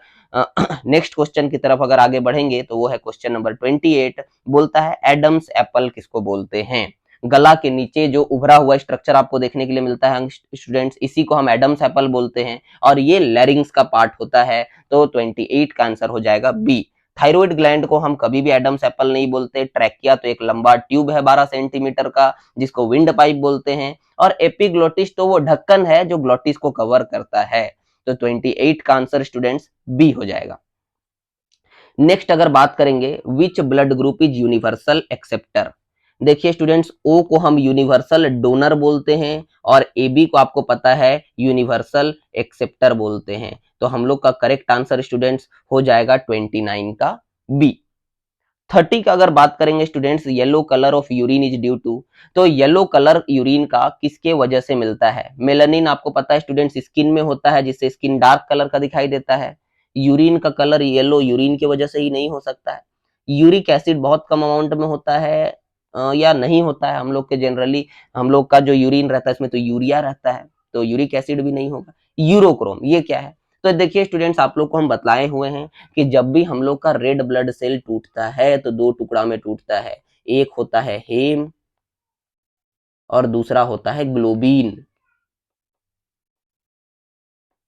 Next question की तरफ अगर आगे बढ़ेंगे तो वो है क्वेश्चन नंबर 28। बोलता है एडम्स एप्पल किसको बोलते हैं। गला के नीचे जो उभरा हुआ स्ट्रक्चर आपको देखने के लिए मिलता है स्टूडेंट्स, इसी को हम एडम्स एप्पल बोलते हैं, और ये लैरिंग्स का पार्ट होता है। तो 28 का आंसर हो जाएगा बी। थायराइड ग्लैंड को हम कभी भी एडम्स एप्पल नहीं बोलते। ट्रैकिया तो एक लंबा ट्यूब है 12 सेंटीमीटर का, जिसको विंड पाइप बोलते हैं। और एपिग्लोटिस तो वो ढक्कन है जो ग्लोटिस को कवर करता है। तो 28 का आंसर स्टूडेंट्स बी हो जाएगा। नेक्स्ट अगर बात करेंगे, which blood group is universal acceptor. देखिए स्टूडेंट्स, ओ को हम यूनिवर्सल डोनर बोलते हैं और AB को आपको पता है यूनिवर्सल एक्सेप्टर बोलते हैं। तो हम लोग का करेक्ट आंसर स्टूडेंट्स हो जाएगा 29 का बी। 30 का अगर बात करेंगे students, yellow colour of urine is due to. तो येलो कलर यूरिन का किसके वजह से मिलता है। मेलानिन आपको पता है स्टूडेंट्स स्किन में होता है, जिससे स्किन डार्क कलर का दिखाई देता है। यूरिन का कलर येलो यूरिन की वजह से ही नहीं हो सकता है। यूरिक एसिड बहुत कम अमाउंट में होता है या नहीं होता है। हम लोग के जनरली हम लोग का जो यूरिन रहता है इसमें तो यूरिया रहता है, तो यूरिक एसिड भी नहीं होगा। यूरोक्रोम ये क्या है। तो देखिए स्टूडेंट्स, आप लोग को हम बतलाए हुए हैं कि जब भी हम लोग का रेड ब्लड सेल टूटता है तो दो टुकड़ा में टूटता है। एक होता है हेम और दूसरा होता है ग्लोबिन।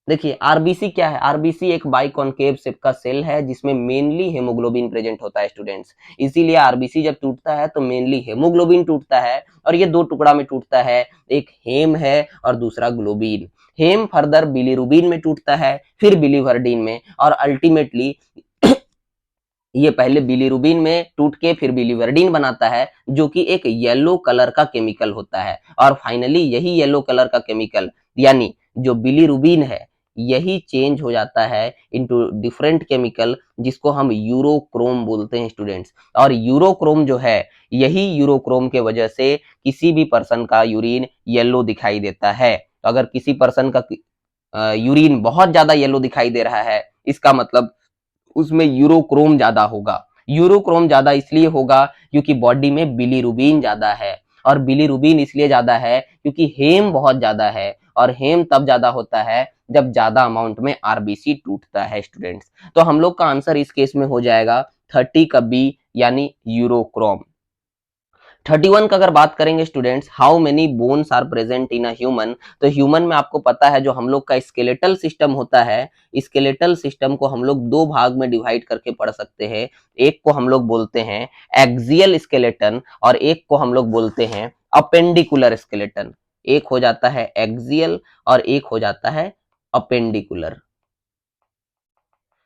देखिए आरबीसी क्या है। आरबीसी एक बाइकॉन्केव शेप का सेल है जिसमें मेनली हेमोग्लोबिन प्रेजेंट होता है स्टूडेंट्स। इसीलिए आरबीसी जब टूटता है तो मेनली हेमोग्लोबिन टूटता है, और ये दो टुकड़ा में टूटता है, एक हेम है और दूसरा ग्लोबिन। हेम फर्दर बिलीरुबिन में टूटता है, फिर बिलीवर्डिन में, और अल्टीमेटली ये पहले बिलीरुबिन में टूट के फिर बिलीवर्डिन बनाता है, जो कि एक येलो कलर का केमिकल होता है। और फाइनली यही येलो कलर का केमिकल यानी जो बिलीरुबिन है, यही चेंज हो जाता है इनटू डिफरेंट केमिकल, जिसको हम यूरोक्रोम बोलते हैं स्टूडेंट्स। और यूरोक्रोम जो है, यही यूरोक्रोम के वजह से किसी भी पर्सन का यूरिन येलो दिखाई देता है। तो अगर किसी पर्सन का यूरिन बहुत ज्यादा येलो दिखाई दे रहा है, इसका मतलब उसमें यूरोक्रोम ज्यादा होगा। यूरोक्रोम ज्यादा इसलिए होगा क्योंकि बॉडी में बिलीरुबिन ज्यादा है, और बिलीरुबिन इसलिए ज्यादा है क्योंकि हेम बहुत ज्यादा है, और हेम तब ज्यादा होता है जब ज्यादा अमाउंट में आरबीसी टूटता है स्टूडेंट्स। तो हम लोग का आंसर इस केस में हो जाएगा 30 का बी यानी यूरोक्रोम। 31 का अगर बात करेंगे students, how many bones are present in a human. तो ह्यूमन में आपको पता है जो हम लोग का स्केलेटल सिस्टम होता है, स्केलेटल सिस्टम को हम लोग दो भाग में डिवाइड करके पढ़ सकते हैं। एक को हम लोग बोलते हैं एक्सियल स्केलेटन और एक को हम लोग बोलते हैं अपेंडिकुलर स्केलेटन। एक हो जाता है एक्सियल और एक हो जाता है अपेंडिकुलर।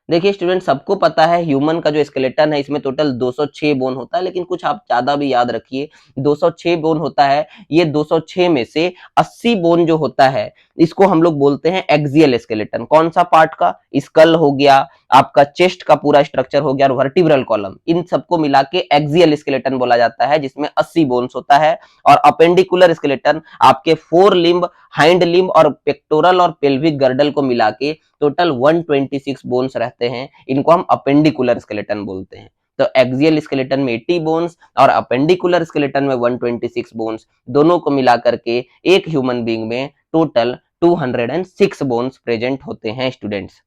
देखिए स्टूडेंट, सबको पता है ह्यूमन का जो स्केलेटन है इसमें टोटल 206 बोन होता है, लेकिन कुछ आप ज्यादा भी याद रखिए। 206 बोन होता है, ये 206 में से 80 बोन जो होता है इसको हम लोग बोलते हैं एक्सियल स्केलेटन। कौन सा पार्ट का? स्कल हो गया, आपका चेस्ट का पूरा स्ट्रक्चर हो गया और वर्टिब्रल कॉलम, इन सबको मिला के एक्सियल स्केलेटन बोला जाता है, जिसमें 80 बोन्स होता है। और अपेंडिकुलर स्केलेटन आपके फोर लिम्ब, हाइंड लिम्ब और पेक्टोरल और पेल्विक गर्डल को मिला के टोटल 126 बोन्स रहते हैं, इनको हम अपेंडिकुलर स्केलेटन बोलते हैं। तो एक्सियल स्केलेटन में 80 बोन्स और अपेंडिकुलर स्केलेटन में 126 बोन्स, दोनों को मिला करके एक ह्यूमन बीइंग में टोटल 206 बोन्स प्रेजेंट होते हैं स्टूडेंट्स।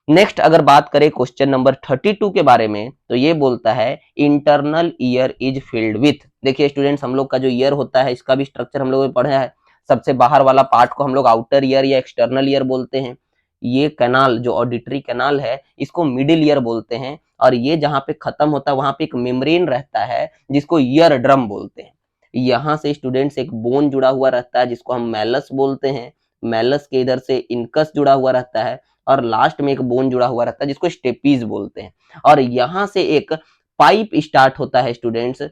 नेक्स्ट अगर बात करें क्वेश्चन नंबर 32 के बारे में, तो ये बोलता है internal ear is filled with. देखिए स्टूडेंट्स, हम लोग का जो ईयर होता है इसका भी स्ट्रक्चर हम लोगों ने पढ़ा है। सबसे बाहर वाला पार्ट को हम लोग आउटर ईयर या एक्सटर्नल ईयर बोलते हैं। ये कैनाल जो ऑडिटरी कैनाल है इसको मिडिल ईयर बोलते हैं, और ये जहां पे खत्म होता है वहां पे एक मेम्ब्रेन रहता है जिसको ईयर ड्रम बोलते हैं। यहाँ से स्टूडेंट्स एक बोन जुड़ा हुआ रहता है जिसको हम मैलस बोलते हैं। मैलस के इधर से इनकस जुड़ा हुआ रहता है और लास्ट में एक बोन जुड़ा हुआ रहता है जिसको स्टेपीज बोलते हैं। और यहां से एक पाइप स्टार्ट होता है स्टूडेंट्स,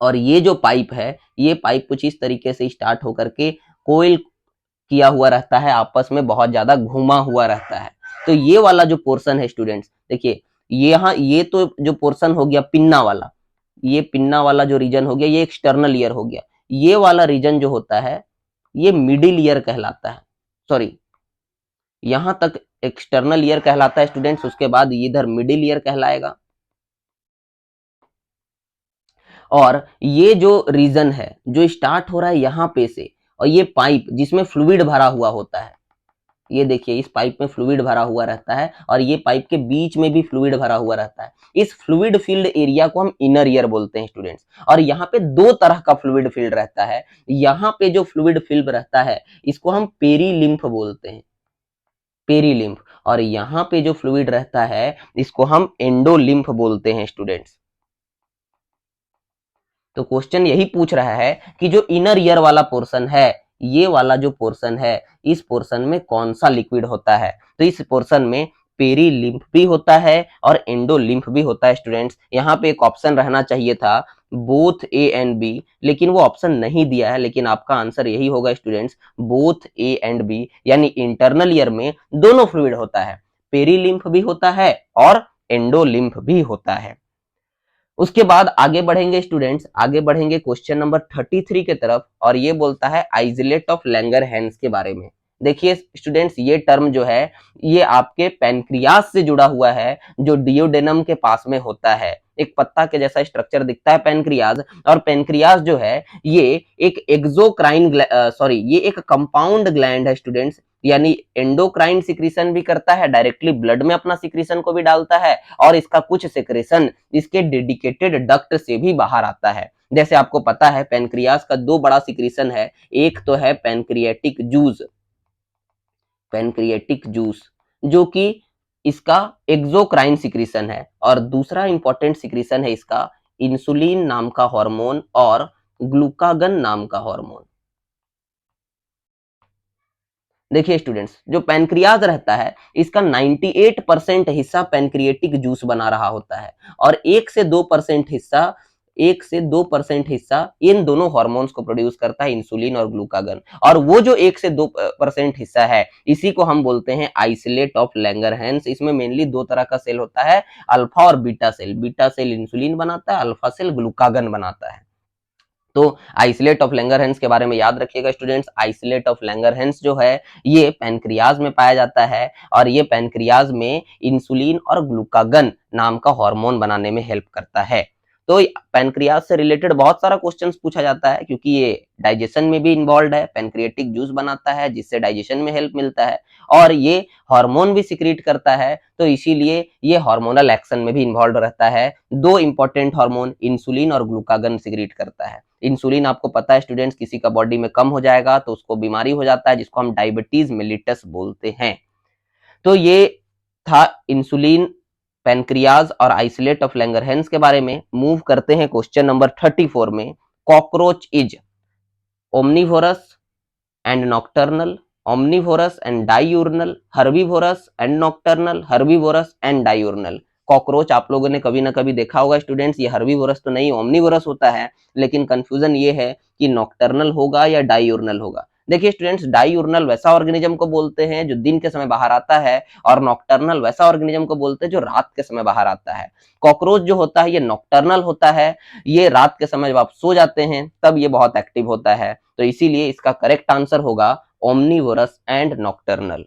और ये जो पाइप है ये पाइप कुछ इस तरीके से स्टार्ट होकर के कोइल किया हुआ रहता है, आपस में बहुत ज्यादा घुमा हुआ रहता है। तो ये वाला जो पोर्शन है स्टूडेंट्स, देखिए यहाँ ये तो जो पोर्शन हो गया पिन्ना वाला, ये पिन्ना वाला जो रीजन हो गया ये एक्सटर्नल ईयर हो गया। ये वाला रीजन जो होता है ये मिडिल ईयर कहलाता है, सॉरी यहां तक एक्सटर्नल ईयर कहलाता है स्टूडेंट्स, उसके बाद इधर मिडिल ईयर कहलाएगा। और ये जो रीजन है जो स्टार्ट हो रहा है यहाँ पे से, और ये पाइप जिसमें फ्लूइड भरा हुआ होता है, ये देखिए इस पाइप में फ्लूइड भरा हुआ रहता है और ये पाइप के बीच में भी फ्लूइड भरा हुआ रहता है। इस फ्लूइड फील्ड एरिया को हम इनर ईयर बोलते हैं स्टूडेंट्स। और यहाँ पे दो तरह का फ्लूइड फील्ड रहता है। यहाँ पे जो फ्लूइड फील्ड रहता है इसको हम पेरीलिम्फ बोलते हैं, पेरीलिम्फ। और यहाँ पे जो फ्लूइड रहता है इसको हम एंडोलिम्फ बोलते हैं स्टूडेंट्स। तो क्वेश्चन यही पूछ रहा है कि जो इनर ईयर वाला पोर्शन है, ये वाला जो पोर्शन है, इस पोर्शन में कौन सा लिक्विड होता है? तो इस पोर्शन में पेरीलिम्फ भी होता है और एंडोलिम्फ भी होता है स्टूडेंट्स। यहाँ पे एक ऑप्शन रहना चाहिए था बोथ ए एंड बी, लेकिन वो ऑप्शन नहीं दिया है, लेकिन आपका आंसर यही होगा students, both A and B, यानी इंटरनल ईयर में दोनों फ्लूइड होता है, पेरीलिम्फ भी होता है और एंडोलिम्फ भी होता है। उसके बाद आगे बढ़ेंगे स्टूडेंट्स, आगे बढ़ेंगे क्वेश्चन नंबर 33 के तरफ, और ये बोलता है आइसोलेट ऑफ लैंगरहैंस के बारे में। देखिए स्टूडेंट्स, ये टर्म जो है ये आपके पैनक्रियास से जुड़ा हुआ है, जो डियोडेनम के पास में होता है। एक पत्ता के जैसा स्ट्रक्चर दिखता है पैनक्रियाज, और पैनक्रियाज जो है ये एक एक्सोक्राइन सॉरी ये एक कंपाउंड ग्लैंड है स्टूडेंट्स, यानी एंडोक्राइन सिक्रीशन भी करता है, डायरेक्टली ब्लड में अपना सिक्रीशन को भी डालता है, और इसका कुछ सिक्रीशन इसके डेडिकेटेड डक्ट से भी बाहर आता है। जैसे आपको पता है पैनक्रियास का दो बड़ा सिक्रीशन है, एक तो है पैनक्रियाटिक जूस, पैनक्रियाटिक जूस जो कि इसका एक्सोक्राइन सिक्रीशन है, और दूसरा इंपॉर्टेंट सिक्रीशन है इसका इंसुलिन नाम का हार्मोन और ग्लूकागन नाम का हार्मोन। देखिए स्टूडेंट्स, जो पैनक्रियाज रहता है इसका 98% हिस्सा पैनक्रिएटिक जूस बना रहा होता है, और 1 से 2% हिस्सा इन दोनों हार्मोन्स को प्रोड्यूस करता है, इंसुलिन और ग्लूकागन। और वो जो 1 से 2% हिस्सा है इसी को हम बोलते हैं आइसोलेट ऑफ लैंगरहैंस। इसमें मेनली दो तरह का सेल होता है, अल्फा और beta cell. Beta cell insulin बनाता है, अल्फा सेल ग्लूकागन बनाता है। तो आइसोलेट ऑफ लैंगरहैंस के बारे में याद रखिएगा स्टूडेंट्स, आइसोलेट ऑफ लैंगरहैंस जो है ये पैनक्रियाज में पाया जाता है, और ये पैनक्रियाज में इंसुलिन और ग्लूकागन नाम का हार्मोन बनाने में हेल्प करता है। तो पैनक्रियाज से रिलेटेड बहुत सारा क्वेश्चंस पूछा जाता है, क्योंकि ये डाइजेशन में भी इन्वॉल्व है, पैनक्रियाटिक जूस बनाता है जिससे डाइजेशन में हेल्प मिलता है, और ये हार्मोन भी सिक्रीट करता है, तो इसीलिए ये हार्मोनल एक्शन में भी इन्वॉल्व रहता है। दो इंपॉर्टेंट हार्मोन इंसुलिन और ग्लूकागन सिक्रीट करता है। इंसुलिन आपको पता है स्टूडेंट्स, किसी का बॉडी में कम हो जाएगा तो उसको बीमारी हो जाता है, जिसको हम डायबिटीज मेलिटस बोलते हैं। तो ये था इंसुलिन, पैनक्रियाज और आइसोलेट ऑफ लैंगरहैंस के बारे में। मूव करते हैं क्वेश्चन नंबर 34 में। Cockroach is omnivorous and nocturnal, omnivorous and diurnal, herbivorous and nocturnal, herbivorous and diurnal। Cockroach आप लोगों ने कभी ना कभी देखा होगा स्टूडेंट्स, ये हर्बीवोरस तो नहीं ओमनिवोरस होता है, लेकिन कंफ्यूजन ये है कि नॉक्टर्नल होगा या डायूर्नल होगा। देखिए स्टूडेंट्स, डाईयूर्नल वैसा ऑर्गेनिज्म को बोलते हैं जो दिन के समय बाहर आता है, और नॉक्टर्नल वैसा ऑर्गेनिज्म को बोलते हैं जो रात के समय बाहर आता है। कॉकरोच जो होता है ये नॉक्टर्नल होता है, ये रात के समय जब आप सो जाते हैं तब ये बहुत एक्टिव होता है, तो इसीलिए इसका करेक्ट आंसर होगा omnivorous and nocturnal.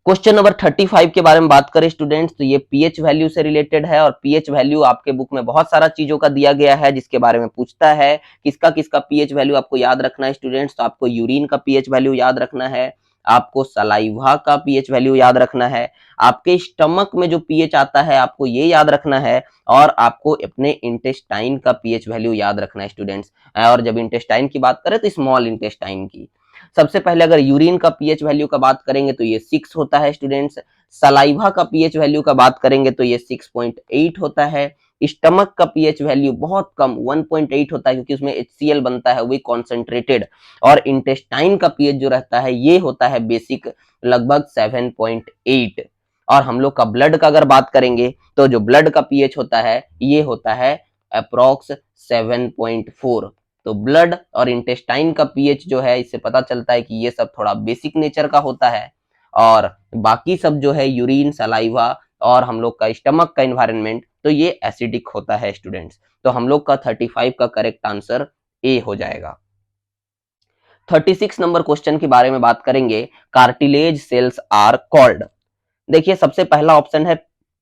Question number 35 के बारे में बात करें स्टूडेंट्स, तो ये पीएच वैल्यू से रिलेटेड है, और पीएच वैल्यू आपके बुक में बहुत सारा चीजों का दिया गया है जिसके बारे में पूछता है। किसका किसका पीएच वैल्यू आपको याद रखना है स्टूडेंट्स, तो आपको यूरिन का पीएच वैल्यू याद रखना है, आपको सलाइवा का पीएच वैल्यू याद रखना है, आपके स्टमक में जो पीएच आता है आपको ये याद रखना है, और आपको अपने इंटेस्टाइन का पीएच वैल्यू याद रखना है स्टूडेंट्स। और जब इंटेस्टाइन की बात करें तो स्मॉल इंटेस्टाइन की। सबसे पहले अगर यूरिन का पीएच वैल्यू का बात करेंगे तो ये 6 होता है स्टूडेंट्स। सलाइवा का पीएच वैल्यू का बात करेंगे तो ये 6.8 होता है। स्टमक का पीएच वैल्यू बहुत कम 1.8 होता है, क्योंकि उसमें HCl बनता है, वही कॉन्सेंट्रेटेड। और इंटेस्टाइन का पीएच जो रहता है ये होता है बेसिक, लगभग 7.8। और हम लोग का ब्लड का अगर बात करेंगे तो जो ब्लड का पीएच होता है ये होता है अप्रोक्स 7.4। तो ब्लड और इंटेस्टाइन का पीएच जो है इससे पता चलता है कि ये सब थोड़ा बेसिक नेचर का होता है, और बाकी सब जो है यूरिन, सलाइवा और हम लोग का स्टमक का इन्वायरमेंट, तो ये एसिडिक होता है स्टूडेंट्स। तो हम लोग का 35 का करेक्ट आंसर ए हो जाएगा। 36 नंबर क्वेश्चन के बारे में बात करेंगे, कार्टिलेज सेल्स आर कॉल्ड। देखिए सबसे पहला ऑप्शन है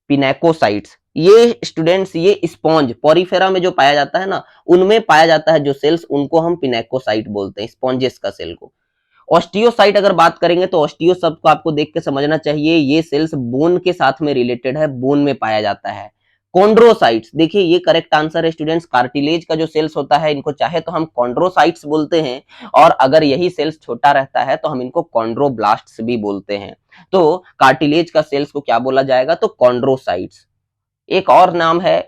पिनेकोसाइट्स। ये स्टूडेंट्स ये स्पॉन्ज पॉरीफेरा में जो पाया जाता है ना, उनमें पाया जाता है जो सेल्स, उनको हम पिनेकोसाइट बोलते हैं, स्पॉन्जेस का सेल को। ऑस्टियोसाइट अगर बात करेंगे तो ऑस्टियो शब्द को आपको देख के समझना चाहिए, ये सेल्स बोन के साथ में रिलेटेड है, बोन में पाया जाता है। कॉन्ड्रोसाइट्स, देखिए ये करेक्ट आंसर है स्टूडेंट्स। कार्टिलेज का जो सेल्स होता है इनको चाहे तो हम कॉन्ड्रोसाइट्स बोलते हैं, और अगर यही सेल्स छोटा रहता है तो हम इनको कॉन्ड्रोब्लास्ट्स भी बोलते हैं। तो कार्टिलेज का सेल्स को क्या बोला जाएगा, तो कॉन्ड्रोसाइट्स। एक और नाम है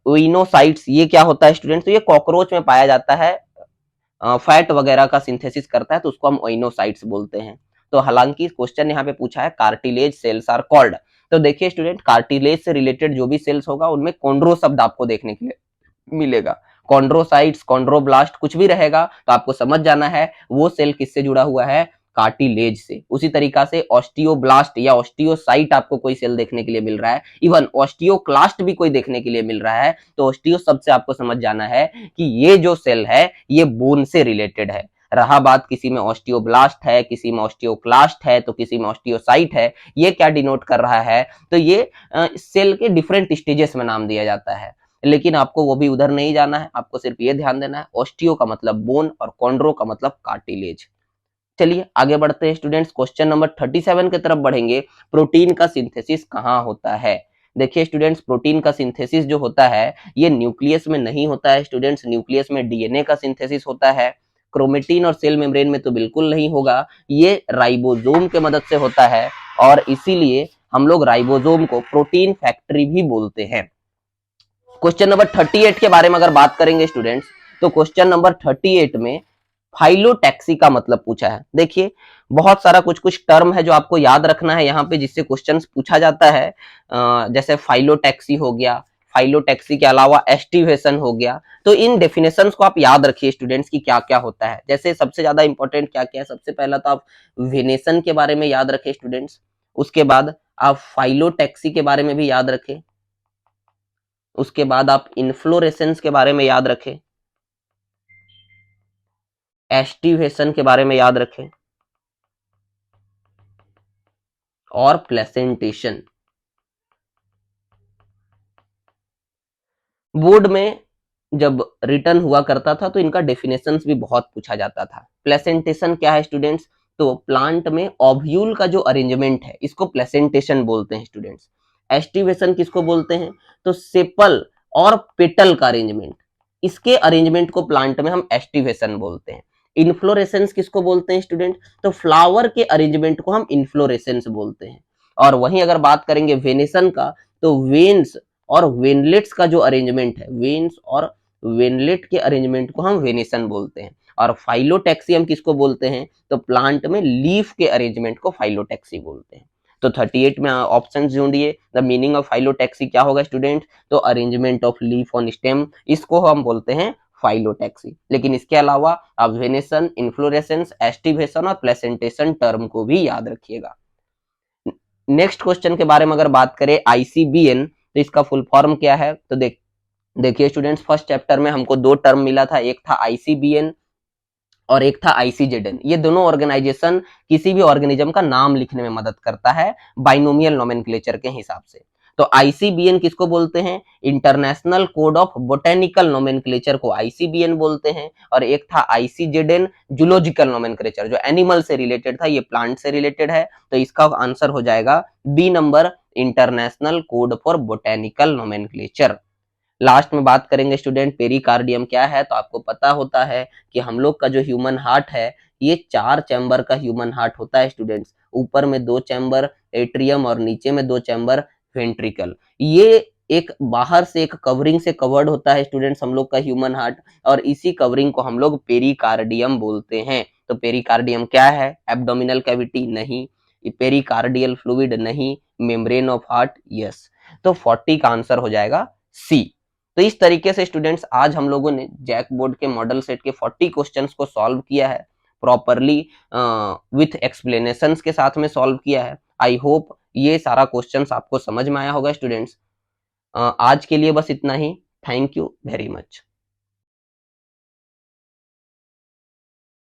ओइनोसाइट्स। ये क्या होता है स्टूडेंट्स, तो ये कॉकरोच में पाया जाता है, फैट वगैरह का सिंथेसिस करता है, तो उसको हम ओइनोसाइट्स बोलते हैं। तो हालांकि क्वेश्चन यहाँ पे पूछा है कार्टिलेज सेल्स आर कॉल्ड, तो देखिए स्टूडेंट कार्टिलेज से रिलेटेड जो भी सेल्स होगा उनमें कॉन्ड्रो शब्द आपको देखने के लिए मिलेगा। कॉन्ड्रोसाइट्स, कॉन्ड्रोब्लास्ट कुछ भी रहेगा तो आपको समझ जाना है वो सेल किससे जुड़ा हुआ है, कार्टिलेज से। उसी तरीका से ऑस्टियोब्लास्ट या ऑस्टियोसाइट आपको कोई सेल देखने के लिए मिल रहा है, इवन ऑस्टियोक्लास्ट भी कोई देखने के लिए मिल रहा है, तो ऑस्टियो शब्द से आपको समझ जाना है कि ये जो सेल है ये बोन से रिलेटेड है। रहा बात किसी में ऑस्टियोब्लास्ट है, किसी में ऑस्टियोक्लास्ट है, तो किसी में ऑस्टियोसाइट है, ये क्या डिनोट कर रहा है, तो ये सेल के डिफरेंट स्टेजेस में नाम दिया जाता है। लेकिन आपको वो भी उधर नहीं जाना है, आपको सिर्फ ये ध्यान देना है ऑस्टियो का मतलब बोन और कॉन्ड्रो का मतलब कार्टिलेज। चलिए आगे बढ़ते हैं स्टूडेंट्स, क्वेश्चन नंबर 37 की तरफ बढ़ेंगे। प्रोटीन का सिंथेसिस कहाँ होता है। देखिए स्टूडेंट्स, प्रोटीन का सिंथेसिस जो होता है ये न्यूक्लियस में नहीं होता है स्टूडेंट्स, न्यूक्लियस में डीएनए का सिंथेसिस होता है। क्रोमेटिन और सेल मेम्ब्रेन में तो बिल्कुल नहीं होगा, ये राइबोसोम के मदद से होता है, और इसीलिए हम लोग राइबोसोम को प्रोटीन फैक्ट्री भी बोलते हैं। क्वेश्चन नंबर 38 के बारे में अगर बात करेंगे स्टूडेंट्स, तो क्वेश्चन नंबर 38 में फाइलोटैक्सी का मतलब पूछा है। देखिए बहुत सारा कुछ कुछ टर्म है जो आपको याद रखना है यहाँ पे, जिससे क्वेश्चंस पूछा जाता है। जैसे फाइलोटैक्सी हो गया, फाइलोटैक्सी के अलावा एस्टिवेशन हो गया, तो इन डेफिनेशंस को आप याद रखिए स्टूडेंट्स की क्या क्या होता है। जैसे सबसे ज्यादा इंपॉर्टेंट क्या क्या है, सबसे पहला तो आप वेनेशन के बारे में याद रखें स्टूडेंट्स, उसके बाद आप फाइलोटैक्सी के बारे में भी याद रखें, उसके बाद आप इन्फ्लोरेसेंस के बारे में याद रखें, एस्टिवेशन के बारे में याद रखें, और प्लेसेंटेशन। बोर्ड में जब रिटर्न हुआ करता था तो इनका डेफिनेशंस भी बहुत पूछा जाता था। प्लेसेंटेशन क्या है स्टूडेंट्स, तो प्लांट में ओव्यूल का जो अरेंजमेंट है इसको प्लेसेंटेशन बोलते हैं स्टूडेंट्स। एस्टिवेशन किसको बोलते हैं, तो सेपल और पेटल का अरेंजमेंट, इसके अरेंजमेंट को प्लांट में हम एस्टिवेशन बोलते हैं। इन्फ्लोरेसेंस किसको बोलते हैं स्टूडेंट, तो फ्लावर के अरेंजमेंट को हम इन्फ्लोरेसेंस बोलते हैं। और वहीं अगर बात करेंगे वेनेशन का, तो वेन्स और वेनलेट्स का जो अरेंजमेंट है, वेन्स और वेनलेट के अरेंजमेंट को हम वेनेशन बोलते हैं। और फाइलोटैक्सी हम किसको बोलते हैं, तो प्लांट में लीफ के अरेंजमेंट को फाइलोटैक्सी बोलते हैं। तो 38 में ऑप्शन ढूंढिए, द मीनिंग ऑफ फाइलोटैक्सी क्या होगा स्टूडेंट, तो arrangement of leaf on stem, इसको हम बोलते हैं फाइलोटैक्सी। लेकिन इसके अलावा आप वेनेसन, इन्फ्लोरेसेंस, एस्टिवेशन और प्लेसेंटेशन टर्म को भी याद रखिएगा। नेक्स्ट क्वेश्चन के बारे में अगर बात करें आईसीबीएन, तो इसका फुल फॉर्म क्या है? तो देखिए स्टूडेंट्स, फर्स्ट चैप्टर में हमको दो टर्म मिला था, एक था आईसीबीएन और एक था आईसीजेडएन। ये दोनों ऑर्गेनाइजेशन किसी भी ऑर्गेनिज्म का नाम लिखने में मदद करता है बाइनोमियल नोमेनक्लेचर के हिसाब से। तो आईसीबीएन किसको बोलते हैं? International code of botanical nomenclature को आईसीबीएन बोलते हैं। और एक था आईसीजेडएन, जूलॉजिकल नोमेनक्लेचर, जो एनिमल से रिलेटेड था, ये प्लांट से रिलेटेड है। तो इसका आंसर हो जाएगा B number, international code for botanical nomenclature. Last में बात करेंगे स्टूडेंट पेरिकार्डियम क्या है। तो आपको पता होता है कि हम लोग का जो ह्यूमन हार्ट है ये 4 चैम्बर का ह्यूमन हार्ट होता है स्टूडेंट्स। ऊपर में 2 चैम्बर एट्रियम और नीचे में 2 चैम्बर वेंट्रिकल। ये एक बाहर से एक कवरिंग से कवर्ड होता है स्टूडेंट्स हम लोग का ह्यूमन हार्ट, और इसी कवरिंग को हम लोग पेरिकार्डियम बोलते हैं। तो पेरिकार्डियम क्या है? Abdominal cavity? नहीं। Pericardial fluid? नहीं। Membrane of heart? यस। तो 40 का आंसर हो जाएगा सी। तो इस तरीके से स्टूडेंट्स आज हम लोगों ने जैक बोर्ड के मॉडल सेट के 40 क्वेश्चंस को सॉल्व किया है, प्रॉपरली विथ एक्सप्लेनेशंस के साथ में सॉल्व किया है। आई होप ये सारा क्वेश्चंस आपको समझ में आया होगा स्टूडेंट्स। आज के लिए बस इतना ही। Thank you very much.